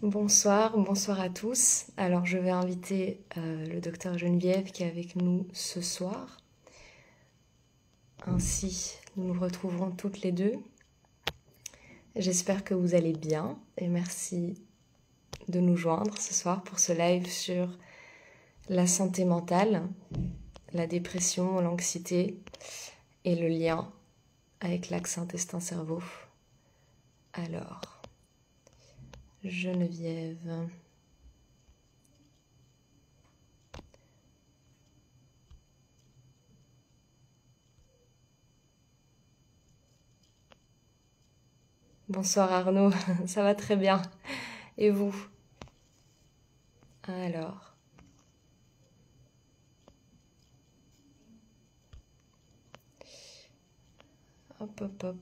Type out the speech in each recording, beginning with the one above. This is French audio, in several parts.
Bonsoir, bonsoir à tous. Alors je vais inviter le docteur Geneviève qui est avec nous ce soir. Ainsi, nous nous retrouverons toutes les deux. J'espère que vous allez bien et merci de nous joindre ce soir pour ce live sur la santé mentale, la dépression, l'anxiété et le lien avec l'axe intestin-cerveau. Alors, Geneviève. Bonsoir Arnaud, ça va très bien. Et vous? Alors, hop hop hop.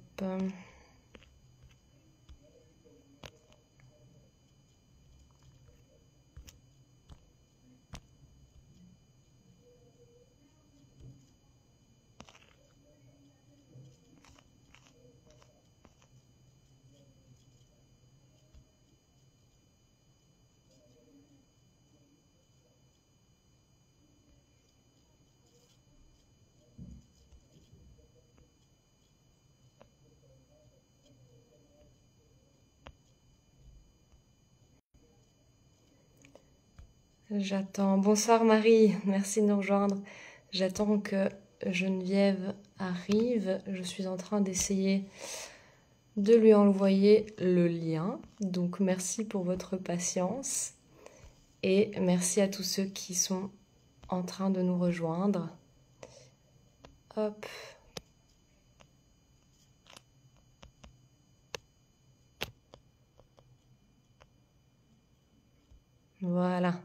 J'attends. Bonsoir Marie, merci de nous rejoindre. J'attends que Geneviève arrive. Je suis en train d'essayer de lui envoyer le lien. Donc merci pour votre patience et merci à tous ceux qui sont en train de nous rejoindre. Hop. Voilà.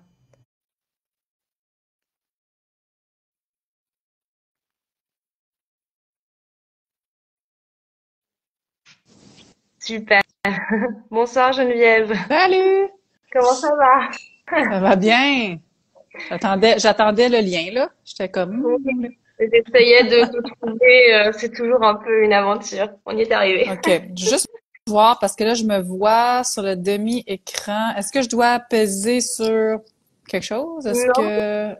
Super. Bonsoir Geneviève. Salut! Comment ça va? Ça va bien? J'attendais le lien, là. J'étais comme, Oui, j'essayais de te trouver, c'est toujours un peu une aventure. On y est arrivé. OK. Juste voir, parce que là, je me vois sur le demi-écran. Est-ce que je dois peser sur quelque chose? Est-ce Non. que...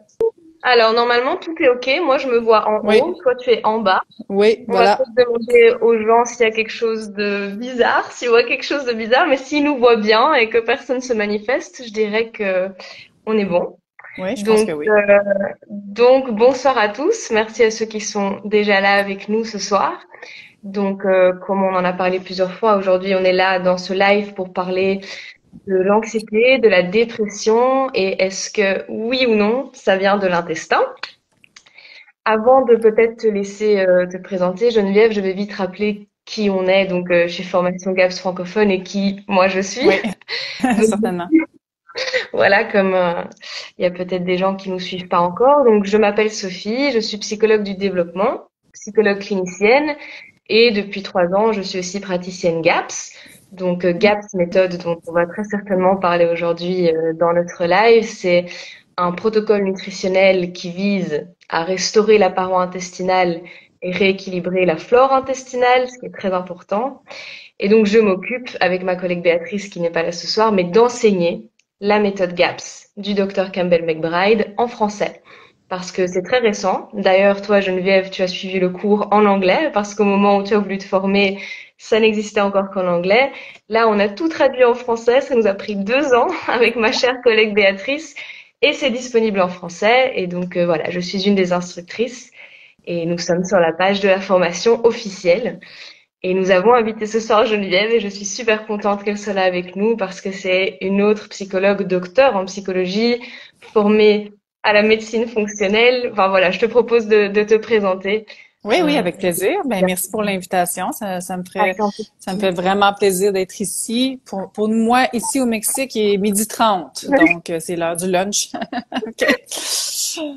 Alors, normalement, tout est OK. Moi, je me vois en haut. Oui, Toi, tu es en bas. oui, On va voilà. peut-être demander aux gens s'il y a quelque chose de bizarre, s'ils voient quelque chose de bizarre. Mais s'ils nous voient bien et que personne se manifeste, je dirais que on est bon. Oui, je pense Donc, que oui. euh, donc, bonsoir à tous. Merci à ceux qui sont déjà là avec nous ce soir. Donc, comme on en a parlé plusieurs fois, aujourd'hui, on est là dans ce live pour parler de l'anxiété, de la dépression et est-ce que oui ou non, ça vient de l'intestin? Avant de peut-être te laisser te présenter, Geneviève, je vais vite rappeler qui on est donc chez Formation GAPS francophone et qui moi je suis. Oui, Donc certainement. voilà, comme il y a peut-être des gens qui nous suivent pas encore. Donc je m'appelle Sophie, je suis psychologue du développement, psychologue clinicienne et depuis 3 ans je suis aussi praticienne GAPS. Donc GAPS méthode dont on va très certainement parler aujourd'hui dans notre live, c'est un protocole nutritionnel qui vise à restaurer la paroi intestinale et rééquilibrer la flore intestinale, ce qui est très important. Et donc, je m'occupe, avec ma collègue Béatrice, qui n'est pas là ce soir, mais d'enseigner la méthode GAPS du docteur Campbell McBride en français. Parce que c'est très récent. D'ailleurs, toi, Geneviève, tu as suivi le cours en anglais, parce qu'au moment où tu as voulu te former, ça n'existait encore qu'en anglais. Là, on a tout traduit en français. Ça nous a pris 2 ans avec ma chère collègue Béatrice. Et c'est disponible en français. Et donc, voilà, je suis une des instructrices. Et nous sommes sur la page de la formation officielle. Et nous avons invité ce soir Geneviève et je suis super contente qu'elle soit là avec nous parce que c'est une autre psychologue docteur en psychologie formée à la médecine fonctionnelle. Enfin voilà, je te propose de te présenter. Oui, oui, Euh, avec plaisir. Ben, merci pour l'invitation. Ça me fait vraiment plaisir d'être ici. Pour moi, ici au Mexique, il est 12h30. Donc, c'est l'heure du lunch. OK.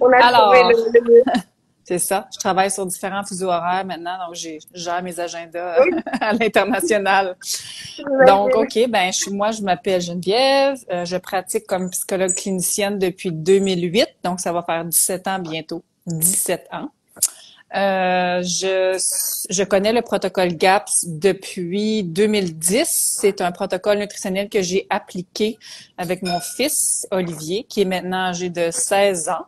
On a trouvé Alors, le... c'est ça. Je travaille sur différents fuseaux horaires maintenant, donc je gère mes agendas Oui, à l'international. Donc, j'imagine. OK, ben moi, je m'appelle Geneviève. Je pratique comme psychologue clinicienne depuis 2008, donc ça va faire 17 ans bientôt. 17 ans. Je connais le protocole GAPS depuis 2010. C'est un protocole nutritionnel que j'ai appliqué avec mon fils, Olivier, qui est maintenant âgé de 16 ans.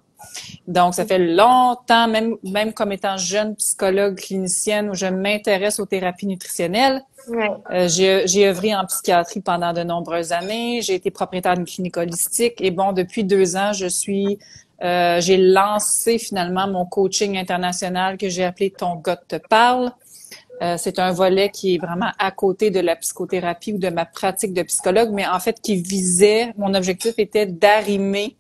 Donc, ça fait longtemps, même comme étant jeune psychologue clinicienne, où je m'intéresse aux thérapies nutritionnelles. Ouais. J'ai œuvré en psychiatrie pendant de nombreuses années. J'ai été propriétaire d'une clinique holistique. Et bon, depuis 2 ans, j'ai lancé finalement mon coaching international que j'ai appelé Ton gut te parle. C'est un volet qui est vraiment à côté de la psychothérapie ou de ma pratique de psychologue, mais en fait mon objectif était d'arrimer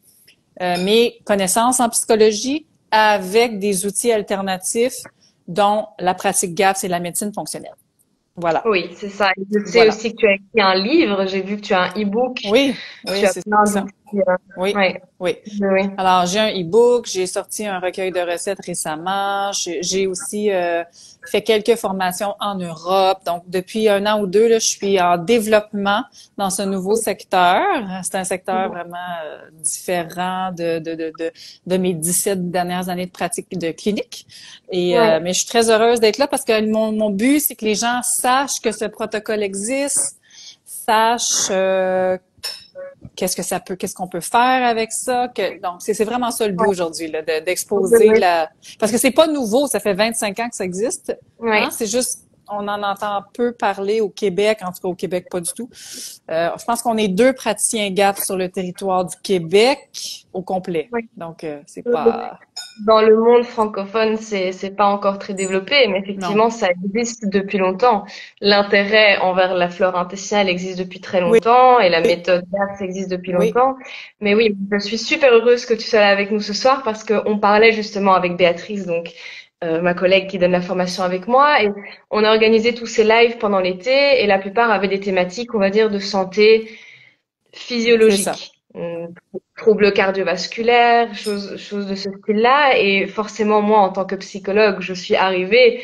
mes connaissances en psychologie avec des outils alternatifs dont la pratique GAPS et la médecine fonctionnelle. Voilà. Oui, c'est ça. Je sais aussi que tu as écrit un livre. J'ai vu que tu as un e-book. Oui, c'est ça. Oui, ouais. oui. Oui. Alors, j'ai un e-book, j'ai sorti un recueil de recettes récemment. J'ai aussi fait quelques formations en Europe. Donc, depuis 1 an ou 2, là, je suis en développement dans ce nouveau secteur. C'est un secteur vraiment différent de mes 17 dernières années de pratique de clinique. Et mais je suis très heureuse d'être là parce que mon but, c'est que les gens sachent que ce protocole existe, sachent qu'est-ce qu'on peut faire avec ça. Donc, c'est vraiment ça le but aujourd'hui, là, d'exposer parce que c'est pas nouveau, ça fait 25 ans que ça existe. Hein? C'est juste, on en entend peu parler au Québec, en tout cas au Québec pas du tout. Je pense qu'on est 2 praticiens GAPS sur le territoire du Québec au complet. Donc, c'est pas... Dans le monde francophone, c'est pas encore très développé, mais effectivement, ça existe depuis longtemps. L'intérêt envers la flore intestinale existe depuis très longtemps et la méthode GAPS existe depuis longtemps. Mais oui, je suis super heureuse que tu sois là avec nous ce soir parce qu'on parlait justement avec Béatrice, donc ma collègue qui donne la formation avec moi, et on a organisé tous ces lives pendant l'été et la plupart avaient des thématiques, on va dire, de santé physiologique. Troubles cardiovasculaires, choses de ce style-là. Et forcément, moi, en tant que psychologue, je suis arrivée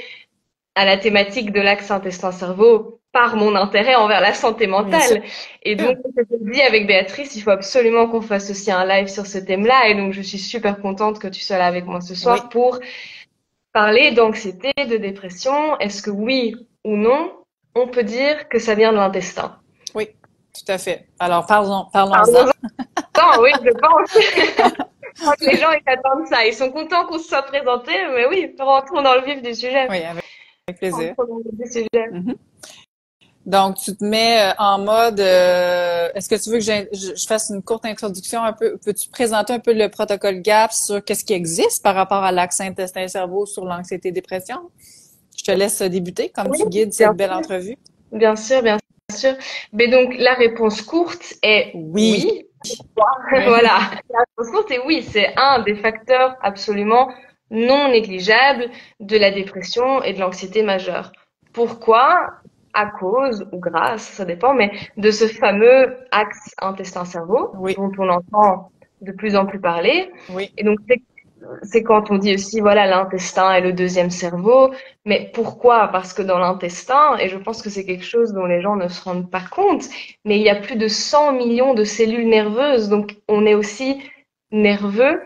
à la thématique de l'axe intestin-cerveau par mon intérêt envers la santé mentale. Et donc, je me dit avec Béatrice, il faut absolument qu'on fasse aussi un live sur ce thème-là. Et donc, je suis super contente que tu sois là avec moi ce soir pour parler d'anxiété, de dépression. Est-ce que oui ou non, on peut dire que ça vient de l'intestin? Oui, tout à fait. Alors, parlons-en. Oui, je pense que les gens, ils attendent ça. Ils sont contents qu'on se soit présenté, mais oui, rentrons dans le vif du sujet. Oui, avec plaisir. Donc, tu te mets en mode, est-ce que tu veux que je fasse une courte introduction un peu? Peux-tu présenter un peu le protocole GAPS sur qu'est-ce qui existe par rapport à l'axe intestin-cerveau sur l'anxiété et dépression? Je te laisse débuter comme tu guides cette belle entrevue. Bien sûr, bien sûr. Mais donc, la réponse courte est oui. Voilà. La réponse courte est oui. C'est un des facteurs absolument non négligeables de la dépression et de l'anxiété majeure. Pourquoi? À cause ou grâce, ça dépend, mais de ce fameux axe intestin-cerveau dont on entend de plus en plus parler. Et donc, c'est quand on dit aussi, voilà, l'intestin est le deuxième cerveau. Mais pourquoi? Parce que dans l'intestin, et je pense que c'est quelque chose dont les gens ne se rendent pas compte, mais il y a plus de 100 millions de cellules nerveuses. Donc, on est aussi nerveux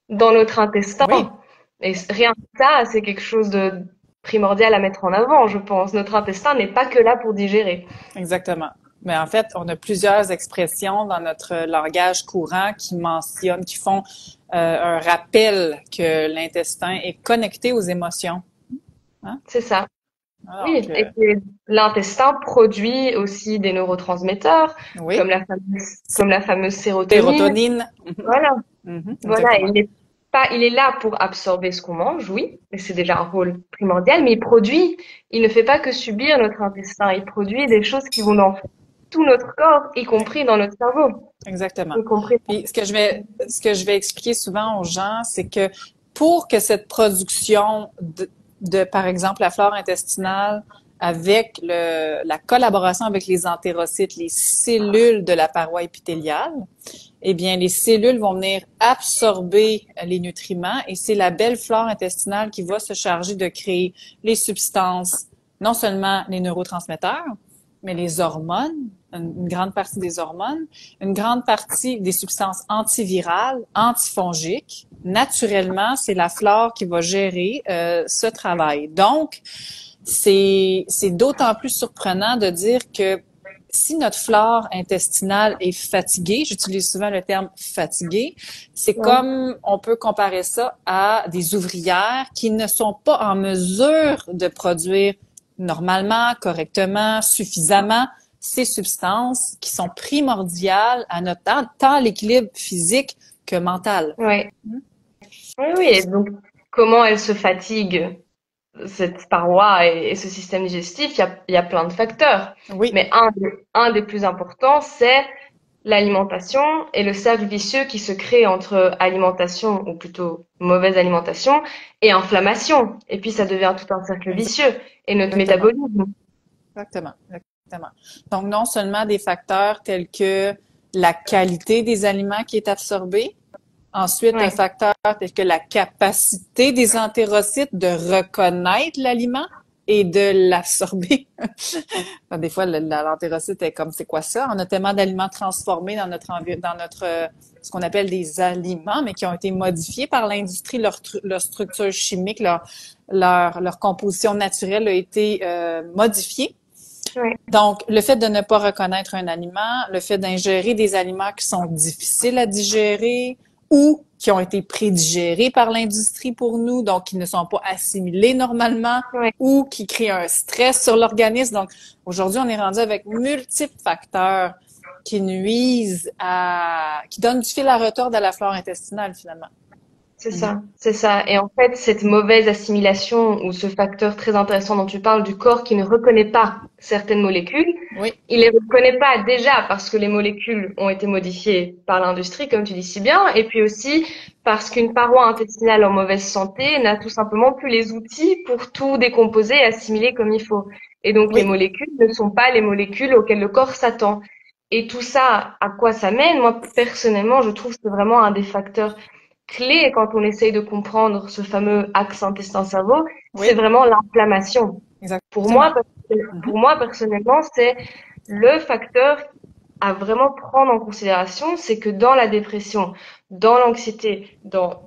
dans notre intestin. Et rien que ça, c'est quelque chose de primordial à mettre en avant, je pense. Notre intestin n'est pas que là pour digérer. Exactement. Mais en fait, on a plusieurs expressions dans notre langage courant qui font un rappel que l'intestin est connecté aux émotions. Hein? C'est ça. Alors, oui, et que l'intestin produit aussi des neurotransmetteurs, comme la fameuse sérotonine. Voilà. Voilà, il est là pour absorber ce qu'on mange, oui, mais c'est déjà un rôle primordial, mais il ne fait pas que subir notre intestin, il produit des choses qui vont dans tout notre corps, y compris dans notre cerveau. Exactement. Puis ce que je vais expliquer souvent aux gens, c'est que pour que cette production de par exemple la flore intestinale avec la collaboration avec les entérocytes, les cellules de la paroi épithéliale, eh bien, les cellules vont venir absorber les nutriments et c'est la belle flore intestinale qui va se charger de créer les substances, non seulement les neurotransmetteurs, mais les hormones, une grande partie des hormones, une grande partie des substances antivirales, antifongiques, naturellement, c'est la flore qui va gérer ce travail. Donc, c'est d'autant plus surprenant de dire que si notre flore intestinale est fatiguée, j'utilise souvent le terme fatigué, c'est comme on peut comparer ça à des ouvrières qui ne sont pas en mesure de produire normalement, correctement, suffisamment ces substances qui sont primordiales à notre tant l'équilibre physique que mental. Oui. Oui. Et donc, comment elle se fatigue, cette paroi et ce système digestif? Il y a plein de facteurs. Oui. Mais un des plus importants, c'est l'alimentation et le cercle vicieux qui se crée entre alimentation, ou plutôt mauvaise alimentation, et inflammation. Et puis, ça devient tout un cercle vicieux. Et notre métabolisme. Exactement. Donc, non seulement des facteurs tels que la qualité des aliments qui est absorbée, ensuite un facteur tel que la capacité des entérocytes de reconnaître l'aliment et de l'absorber. Des fois, l'entérocyte est comme, c'est quoi ça? On a tellement d'aliments transformés dans notre ce qu'on appelle des aliments, mais qui ont été modifiés par l'industrie, leur structure chimique, leur composition naturelle a été modifiée. Oui. Donc, le fait de ne pas reconnaître un aliment, le fait d'ingérer des aliments qui sont difficiles à digérer ou qui ont été prédigérés par l'industrie pour nous, donc qui ne sont pas assimilés normalement ou qui créent un stress sur l'organisme. Donc, aujourd'hui, on est rendu avec multiples facteurs qui nuisent qui donnent du fil à retordre à la flore intestinale, finalement. C'est ça, c'est ça. Et en fait, cette mauvaise assimilation ou ce facteur très intéressant dont tu parles du corps qui ne reconnaît pas certaines molécules, il les reconnaît pas déjà parce que les molécules ont été modifiées par l'industrie, comme tu dis si bien, et puis aussi parce qu'une paroi intestinale en mauvaise santé n'a tout simplement plus les outils pour tout décomposer et assimiler comme il faut. Et donc, les molécules ne sont pas les molécules auxquelles le corps s'attend. Et tout ça, à quoi ça mène? Moi, personnellement, je trouve que c'est vraiment un des facteurs clé quand on essaye de comprendre ce fameux axe intestin-cerveau, c'est vraiment l'inflammation. Pour moi, personnellement, c'est le facteur à vraiment prendre en considération, c'est que dans la dépression, dans l'anxiété, dans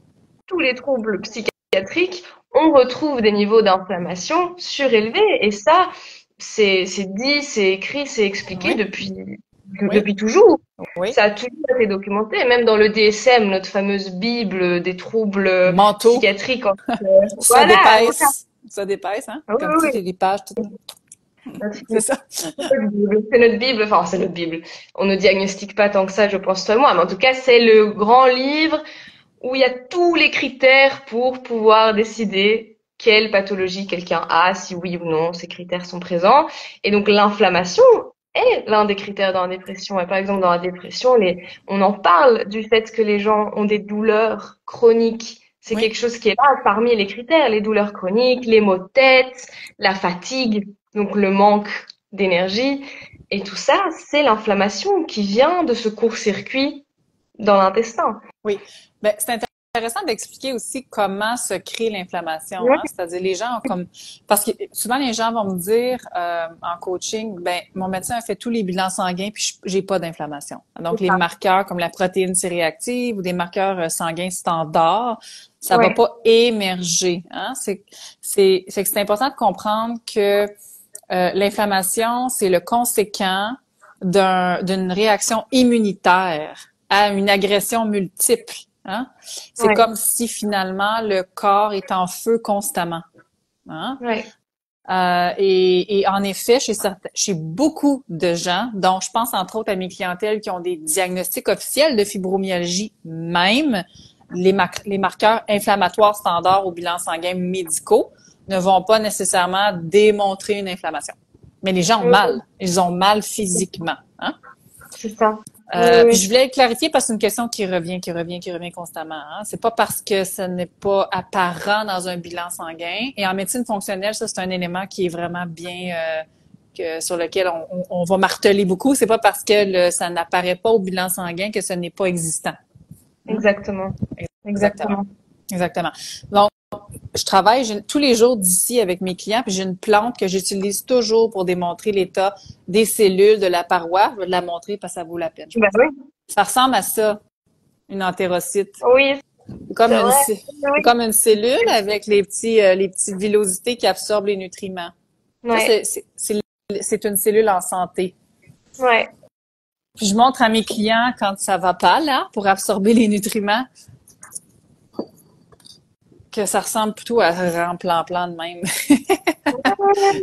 tous les troubles psychiatriques, on retrouve des niveaux d'inflammation surélevés. Et ça, c'est dit, c'est écrit, c'est expliqué depuis toujours. Ça a toujours été documenté, même dans le DSM, notre fameuse Bible des troubles psychiatriques. Ça dépasse, hein? Ah, comme toutes les pages. C'est ça. C'est notre Bible, enfin, c'est notre Bible. On ne diagnostique pas tant que ça, je pense, toi et moi, mais en tout cas, c'est le grand livre où il y a tous les critères pour pouvoir décider quelle pathologie quelqu'un a, si oui ou non ces critères sont présents. Et donc, l'inflammation est l'un des critères dans la dépression. Et par exemple, dans la dépression, on en parle du fait que les gens ont des douleurs chroniques. C'est quelque chose qui est là parmi les critères, les douleurs chroniques, les maux de tête, la fatigue, donc le manque d'énergie. Et tout ça, c'est l'inflammation qui vient de ce court-circuit dans l'intestin. Oui. Ben, c'est intéressant d'expliquer aussi comment se crée l'inflammation. Hein? C'est-à-dire les gens ont comme parce que souvent les gens vont me dire en coaching, ben mon médecin a fait tous les bilans sanguins puis j'ai pas d'inflammation. Donc les marqueurs comme la protéine C-réactive ou des marqueurs sanguins standards, ça va pas émerger. Hein? C'est important de comprendre que l'inflammation c'est le conséquent d'une réaction immunitaire à une agression multiple. Hein? C'est comme si finalement le corps est en feu constamment. Hein? Et en effet, chez beaucoup de gens, dont je pense entre autres à mes clientèles qui ont des diagnostics officiels de fibromyalgie même, les marqueurs inflammatoires standards au bilan sanguin médicaux ne vont pas nécessairement démontrer une inflammation. Mais les gens ont mal. Ils ont mal physiquement. Hein? C'est ça. Puis je voulais clarifier parce que c'est une question qui revient constamment. Hein. C'est pas parce que ce n'est pas apparent dans un bilan sanguin. Et en médecine fonctionnelle, ça c'est un élément qui est vraiment bien sur lequel on va marteler beaucoup. C'est pas parce que ça n'apparaît pas au bilan sanguin que ce n'est pas existant. Exactement. Donc je travaille tous les jours d'ici avec mes clients, puis j'ai une plante que j'utilise toujours pour démontrer l'état des cellules de la paroi. Je vais te la montrer parce que ça vaut la peine. Ben oui. Ça ressemble à ça, une entérocyte. Oui, Comme C'est une, vrai. c'est comme une cellule avec les petites villosités qui absorbent les nutriments. Ça, Ouais, c'est une cellule en santé. ouais, Puis je montre à mes clients quand ça va pas, là, pour absorber les nutriments, que ça ressemble plutôt à un plan-plan de même. ouais.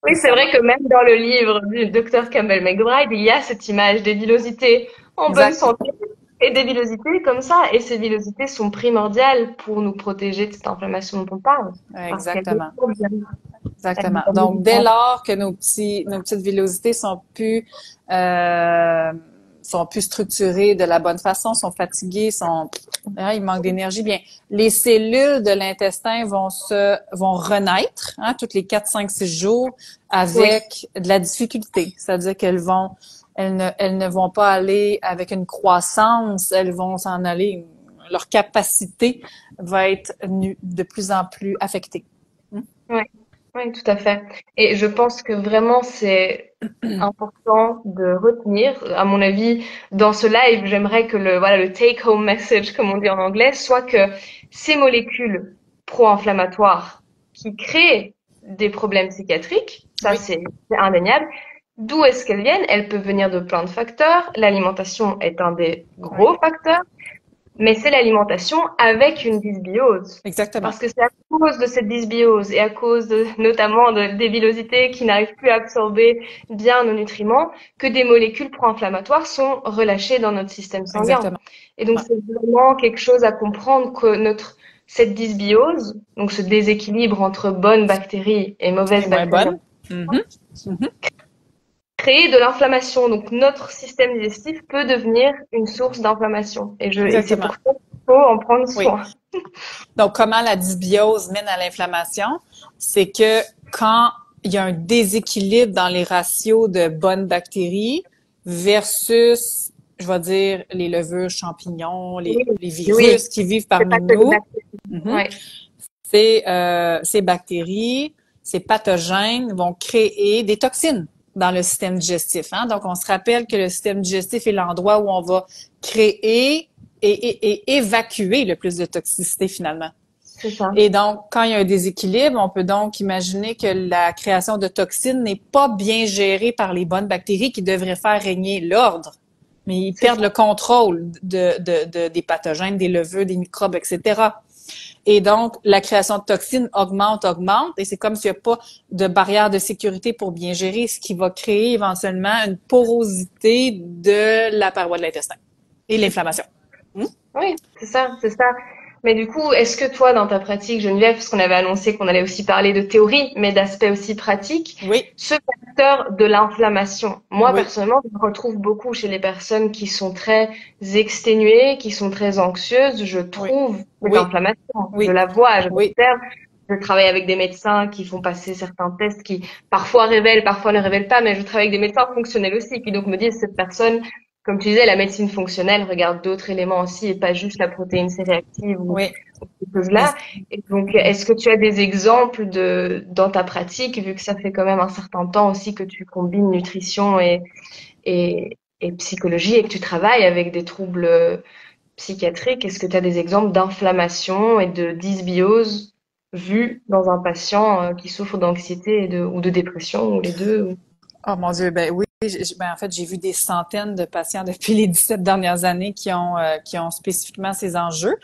Oui, c'est Ça vrai marche. que même dans le livre du docteur Campbell McBride, il y a cette image des villosités en bonne Exact. santé et des villosités comme ça. Et ces villosités sont primordiales pour nous protéger de cette inflammation dont on parle. Parce qu'elles Exactement. absorbent, elles Exactement. absorbent les Donc, dès nutriments. lors que nos petites villosités euh, sont plus structurées de la bonne façon, sont fatiguées, ils manquent d'énergie, bien, les cellules de l'intestin vont renaître, hein, toutes les 4, 5, 6 jours Oui, avec de la difficulté. C'est-à-dire elles ne vont pas aller avec une croissance, elles vont s'en aller, leur capacité va être de plus en plus affectée. oui, oui, tout à fait. Et je pense que vraiment c'est important de retenir. À mon avis, dans ce live, j'aimerais que le take-home message, comme on dit en anglais, soit que ces molécules pro-inflammatoires qui créent des problèmes psychiatriques, ça Oui, c'est indéniable. D'où est-ce qu'elles viennent? Elles peuvent venir de plein de facteurs. L'alimentation est un des oui, gros facteurs. Mais c'est l'alimentation avec une dysbiose. exactement. Parce que c'est à cause de cette dysbiose et à cause notamment des villosités qui n'arrivent plus à absorber bien nos nutriments que des molécules pro-inflammatoires sont relâchées dans notre système sanguin. Exactement. Et donc Ouais. c'est vraiment quelque chose à comprendre que cette dysbiose, donc ce déséquilibre entre bonnes bactéries et Et mauvaises moins bactéries, bonne. Mhm. Mhm. créer de l'inflammation. Donc notre système digestif peut devenir une source d'inflammation. Et c'est pour Exactement. ça qu'il faut en prendre Oui. soin. Donc, comment la dysbiose mène à l'inflammation? C'est que quand il y a un déséquilibre dans les ratios de bonnes bactéries versus, je vais dire, les levures, champignons, Oui, les oui, virus qui vivent c'est pas parmi que des nous, bactéries. mhm, Ouais, ces bactéries, ces pathogènes vont créer des toxines dans le système digestif. Hein? Donc, on se rappelle que le système digestif est l'endroit où on va créer et évacuer le plus de toxicité finalement. c'est ça. Et donc, quand il y a un déséquilibre, on peut donc imaginer que la création de toxines n'est pas bien gérée par les bonnes bactéries qui devraient faire régner l'ordre. Mais ils C'est perdent ça. le contrôle des pathogènes, des levures, des microbes, etc. Et donc, la création de toxines augmente, et c'est comme s'il n'y a pas de barrière de sécurité pour bien gérer, ce qui va créer éventuellement une porosité de la paroi de l'intestin et l'inflammation. Hmm? Oui, c'est ça, c'est ça. Mais du coup, est-ce que toi, dans ta pratique, Geneviève, parce qu'on avait annoncé qu'on allait aussi parler de théorie, mais d'aspects aussi pratiques, Oui, ce facteur de l'inflammation, moi, oui, personnellement, je le retrouve beaucoup chez les personnes qui sont très exténuées, qui sont très anxieuses. Je oui, trouve cette oui, inflammation. Je oui, la vois, je oui, l'observe. Je travaille avec des médecins qui font passer certains tests qui parfois révèlent, parfois ne révèlent pas, mais je travaille avec des médecins fonctionnels aussi qui donc me disent cette personne, comme tu disais, la médecine fonctionnelle regarde d'autres éléments aussi et pas juste la protéine C réactive ou oui. ces choses-là. Mais Et donc, est-ce que tu as des exemples dans ta pratique, vu que ça fait quand même un certain temps aussi que tu combines nutrition et psychologie et que tu travailles avec des troubles psychiatriques, est-ce que tu as des exemples d'inflammation et de dysbiose vus dans un patient qui souffre d'anxiété ou de dépression ou les deux? oh mon Dieu, ben oui, ben en fait, j'ai vu des centaines de patients depuis les 17 dernières années qui ont spécifiquement ces enjeux.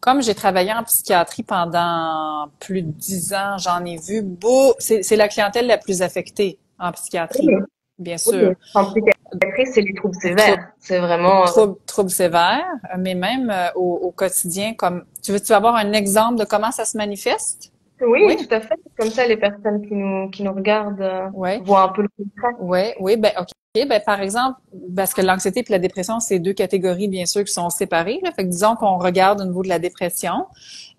Comme j'ai travaillé en psychiatrie pendant plus de 10 ans, j'en ai vu beau. C'est la clientèle la plus affectée en psychiatrie, Oui, bien oui. sûr. En psychiatrie, c'est les troubles Troubles, sévères. C'est vraiment, troubles sévères, mais même au quotidien, comme tu veux avoir un exemple de comment ça se manifeste? oui, Oui, tout à fait. Comme ça, les personnes qui nous regardent oui. voient un peu le concret. Oui, oui, ben OK. Ben par exemple, parce que l'anxiété et la dépression, c'est deux catégories bien sûr qui sont séparées. Là. Fait que disons qu'on regarde au niveau de la dépression,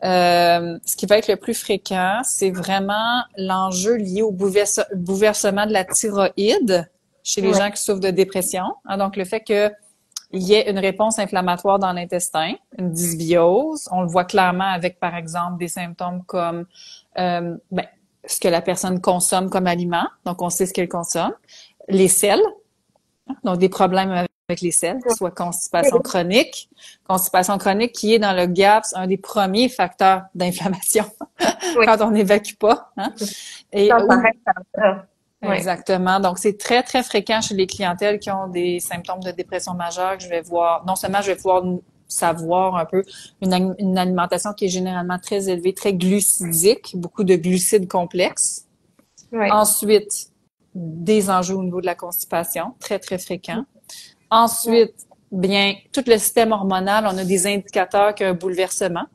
ce qui va être le plus fréquent, c'est vraiment l'enjeu lié au bouleversement de la thyroïde chez les Ouais, gens qui souffrent de dépression. Hein, donc le fait que il y ait une réponse inflammatoire dans l'intestin, une dysbiose. On le voit clairement avec, par exemple, des symptômes comme ben, ce que la personne consomme comme aliment, donc on sait ce qu'elle consomme, les selles, donc des problèmes avec les selles, soit constipation chronique. Constipation chronique qui est dans le GAPS, un des premiers facteurs d'inflammation Oui. quand on n'évacue pas. Hein? Et Ça reste exactement. Donc, c'est très, très fréquent chez les clientèles qui ont des symptômes de dépression majeure que je vais voir. Non seulement je vais pouvoir savoir un peu une alimentation qui est généralement très élevée, très glucidique, beaucoup de glucides complexes. Oui. Ensuite, des enjeux au niveau de la constipation, très, très fréquents. Ensuite, bien, tout le système hormonal, on a des indicateurs qu'il y a un bouleversement.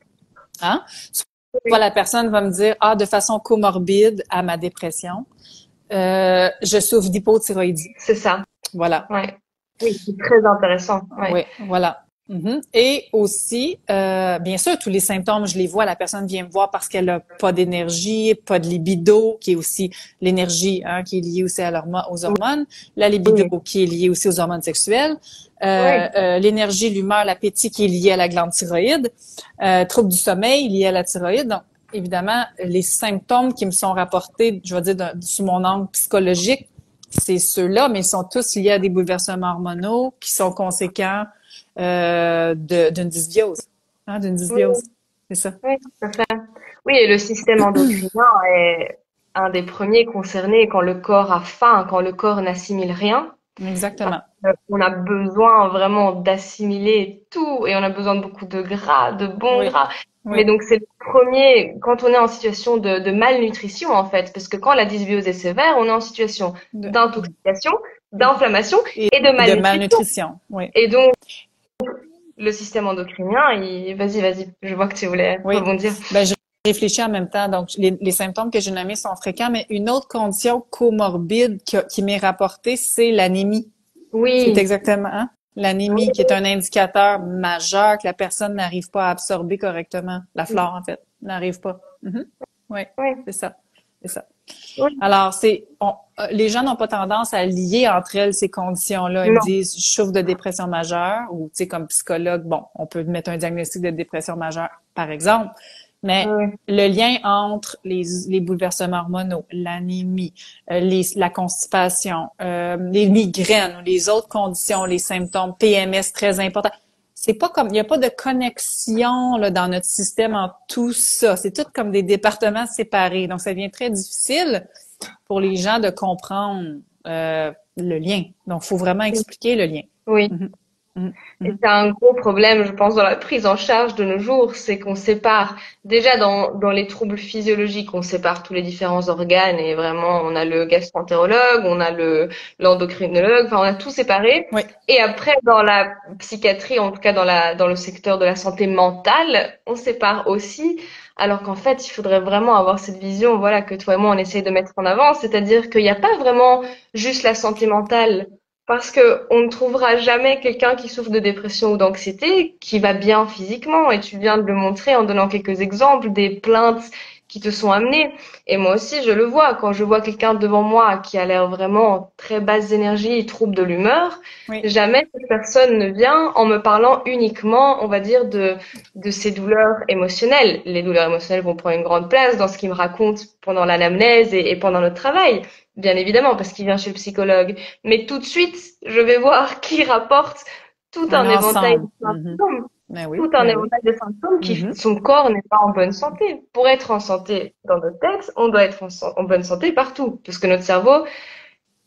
Hein? Soit la personne va me dire, de façon comorbide à ma dépression, je souffre d'hypothyroïdie. C'est ça. Voilà. Ouais. Oui, c'est très intéressant. Ouais. Oui, voilà. Et aussi, bien sûr, tous les symptômes, je les vois. La personne vient me voir parce qu'elle a pas d'énergie, pas de libido, qui est aussi l'énergie, hein, qui est liée aussi aux hormones. La libido, qui est liée aussi aux hormones sexuelles. L'énergie, l'humeur, l'appétit, qui est lié à la glande thyroïde. Troubles du sommeil liés à la thyroïde. Donc, évidemment, les symptômes qui me sont rapportés, je vais dire, sous mon angle psychologique, c'est ceux-là, mais ils sont tous liés à des bouleversements hormonaux qui sont conséquents d'une dysbiose. Hein, d'une dysbiose. C'est ça. Oui, tout à fait. Oui, et le système endocrinien est un des premiers concernés quand le corps a faim, quand le corps n'assimile rien. Exactement. On a besoin vraiment d'assimiler tout et on a besoin de beaucoup de gras, de bons gras. Mais donc, c'est le premier, quand on est en situation de malnutrition, en fait, parce que quand la dysbiose est sévère, on est en situation d'intoxication, d'inflammation et de malnutrition. Oui. Et donc, le système endocrinien, vas-y, je vois que tu voulais rebondir. Ben, je réfléchis en même temps. Donc, les symptômes que j'ai nommés sont fréquents, mais une autre condition comorbide qui m'est rapportée, c'est l'anémie. Oui. C'est exactement, hein? L'anémie, qui est un indicateur majeur que la personne n'arrive pas à absorber correctement. La flore, en fait, n'arrive pas. Oui, c'est ça. C'est ça. Oui. Alors, les gens n'ont pas tendance à lier entre elles ces conditions-là. Ils me disent, je souffre de dépression majeure, ou, tu sais, comme psychologue, bon, on peut mettre un diagnostic de dépression majeure, par exemple. Mais le lien entre les bouleversements hormonaux, l'anémie, la constipation, les migraines ou les autres conditions, les symptômes PMS très importants, c'est pas comme, il n'y a pas de connexion là, dans notre système en tout ça. C'est tout comme des départements séparés. Donc, ça devient très difficile pour les gens de comprendre le lien. Donc, il faut vraiment expliquer le lien. Oui. Et c'est un gros problème, je pense, dans la prise en charge de nos jours, c'est qu'on sépare, déjà dans les troubles physiologiques, on sépare tous les différents organes et vraiment, on a le gastro-entérologue, on a l'endocrinologue, enfin, on a tout séparé. Oui. Et après, dans la psychiatrie, en tout cas dans le secteur de la santé mentale, on sépare aussi. Alors qu'en fait, il faudrait vraiment avoir cette vision, voilà, que toi et moi, on essaye de mettre en avant, c'est-à-dire qu'il n'y a pas vraiment juste la santé mentale. Parce que on ne trouvera jamais quelqu'un qui souffre de dépression ou d'anxiété qui va bien physiquement. Et tu viens de le montrer en donnant quelques exemples des plaintes qui te sont amenées. Et moi aussi, je le vois. Quand je vois quelqu'un devant moi qui a l'air vraiment en très basse énergie et trouble de l'humeur, jamais cette personne ne vient en me parlant uniquement, on va dire, de ses douleurs émotionnelles. Les douleurs émotionnelles vont prendre une grande place dans ce qu'il me raconte pendant l'anamnèse et pendant notre travail. Bien évidemment, parce qu'il vient chez le psychologue. Mais tout de suite, je vais voir qui rapporte tout un éventail de symptômes. Tout un éventail de symptômes qui, son corps n'est pas en bonne santé. Pour être en santé dans notre tête, on doit être en bonne santé partout. Parce que notre cerveau,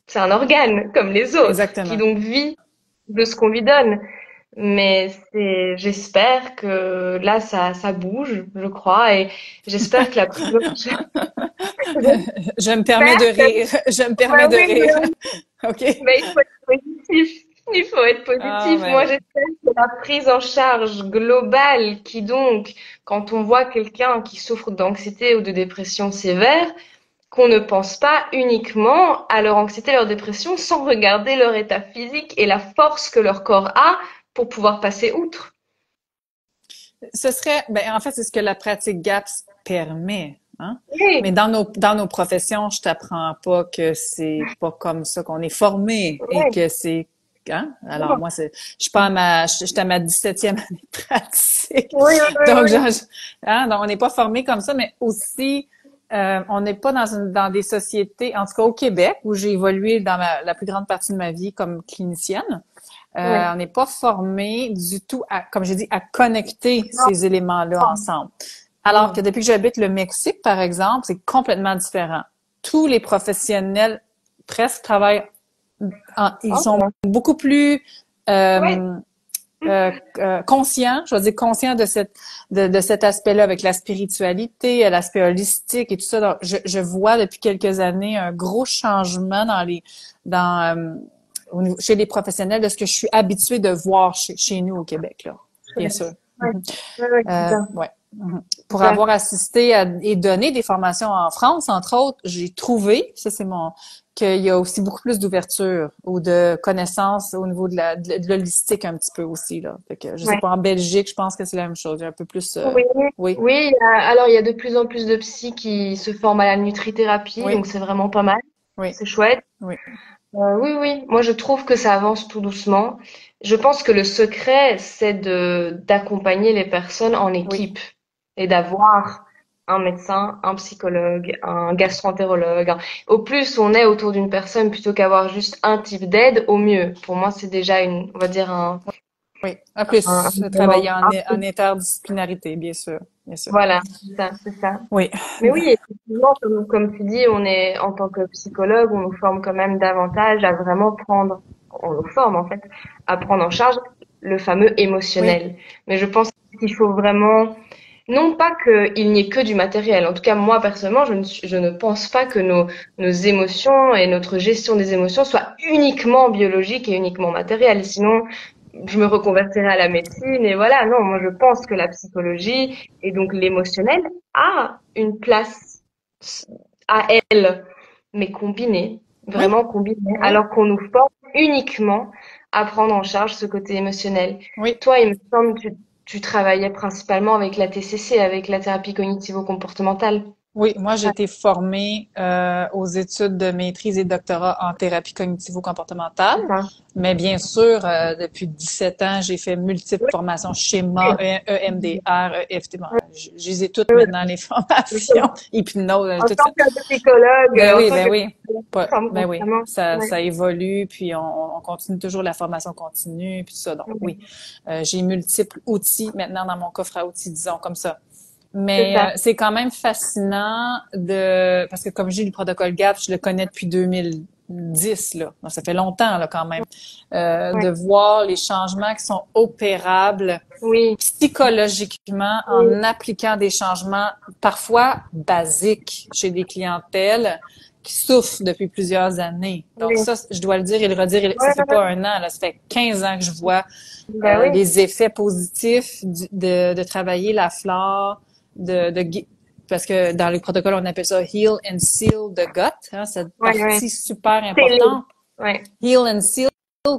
c'est un organe, comme les autres, qui donc vit de ce qu'on lui donne. Mais j'espère que là, ça bouge, je crois, et j'espère que la prise Je me permets de rire. Je me permets de rire. OK. Mais il faut être positif. Il faut être positif. Moi, j'espère que la prise en charge globale qui donc, quand on voit quelqu'un qui souffre d'anxiété ou de dépression sévère, qu'on ne pense pas uniquement à leur anxiété, leur dépression, sans regarder leur état physique et la force que leur corps a pour pouvoir passer outre. Ce serait, en fait, c'est ce que la pratique GAPS permet. Hein? Oui. Mais dans nos professions, je t'apprends pas que c'est pas comme ça qu'on est formé et que c'est hein? Alors moi je suis pas j'étais à ma 17e année de pratique. Donc donc on n'est pas formé comme ça, mais aussi on n'est pas dans des sociétés, en tout cas au Québec, où j'ai évolué dans la plus grande partie de ma vie comme clinicienne. Ouais. On n'est pas formé du tout à, comme j'ai dit, à connecter Non, ces éléments-là ensemble. Alors que non. depuis que j'habite le Mexique, par exemple, c'est complètement différent. Tous les professionnels presque travaillent, ils sont Oh, beaucoup plus ouais. conscients, je veux dire conscients de cet aspect-là avec la spiritualité, l'aspect holistique et tout ça. Donc, je vois depuis quelques années un gros changement chez les professionnels de ce que je suis habituée de voir chez nous au Québec, là, bien sûr. Ouais. Ouais, ouais, c'est ça. Ouais. C'est Pour ça. avoir assisté et donné des formations en France, entre autres, j'ai trouvé, ça c'est qu'il y a aussi beaucoup plus d'ouverture ou de connaissances au niveau de l'holistique un petit peu aussi, là. Fait que, je sais Ouais. pas, en Belgique, je pense que c'est la même chose. Il y a un peu plus, Oui, oui, oui. Alors, il y a de plus en plus de psys qui se forment à la nutrithérapie, oui, donc c'est vraiment pas mal. oui, C'est chouette. oui, Oui, oui. Moi, je trouve que ça avance tout doucement. Je pense que le secret, c'est d'accompagner les personnes en oui, équipe et d'avoir un médecin, un psychologue, un gastroentérologue. Au plus on est autour d'une personne plutôt qu'avoir juste un type d'aide, au mieux. Pour moi, c'est déjà on va dire oui. En un plus, élément. travailler en interdisciplinarité, bien sûr, bien sûr. Voilà, c'est ça, c'est ça. Oui, Mais oui, effectivement, comme tu dis, on est, en tant que psychologue, on nous forme quand même davantage à vraiment on nous forme en fait, à prendre en charge le fameux oui, émotionnel. Mais je pense qu'il faut vraiment, non pas qu'il n'y ait que du matériel. En tout cas, moi, personnellement, je ne pense pas que nos émotions et notre gestion des émotions soient uniquement biologiques et uniquement matérielles. Sinon, je me reconvertirais à la médecine et voilà. Non, moi, je pense que la psychologie et donc l'émotionnel a une place à elle, mais combinée, oui, vraiment combinée, oui, alors qu'on nous forme uniquement à prendre en charge ce côté émotionnel. oui. Toi, il me semble, tu travaillais principalement avec la TCC, avec la thérapie cognitivo-comportementale. Oui, moi j'ai Ouais, été formée aux études de maîtrise et de doctorat en thérapie cognitivo-comportementale, c'est ça. mais bien sûr, depuis 17 ans, j'ai fait multiples Oui, formations schéma, EMDR, EFT. Bon, je les ai toutes oui, maintenant, les oui. formations, hypnose, En tout tant ça. que psychologue, Ben en oui, tant ben que oui. psychologue, on forme Ben oui, constamment. ça Ouais, évolue, puis on continue toujours la formation continue, puis tout ça. Donc oui, ouais. j'ai multiples outils maintenant dans mon coffre à outils, disons comme ça. C'est Mais ça. c'est quand même fascinant parce que comme j'ai le protocole GAP, je le connais depuis 2010 là. Donc, ça fait longtemps là quand même. Ouais. De voir les changements qui sont opérables Oui, psychologiquement oui, en appliquant des changements parfois basiques chez des clientèles qui souffrent depuis plusieurs années. Donc oui. ça, je dois le dire et le redire, ça Ouais, fait pas un an, là, ça fait 15 ans que je vois ben oui. les effets positifs de travailler la flore, parce que dans les protocoles, on appelle ça heal and seal the gut, hein, cette Ouais, ouais. partie super C'est les. importante. Ouais. Heal and seal,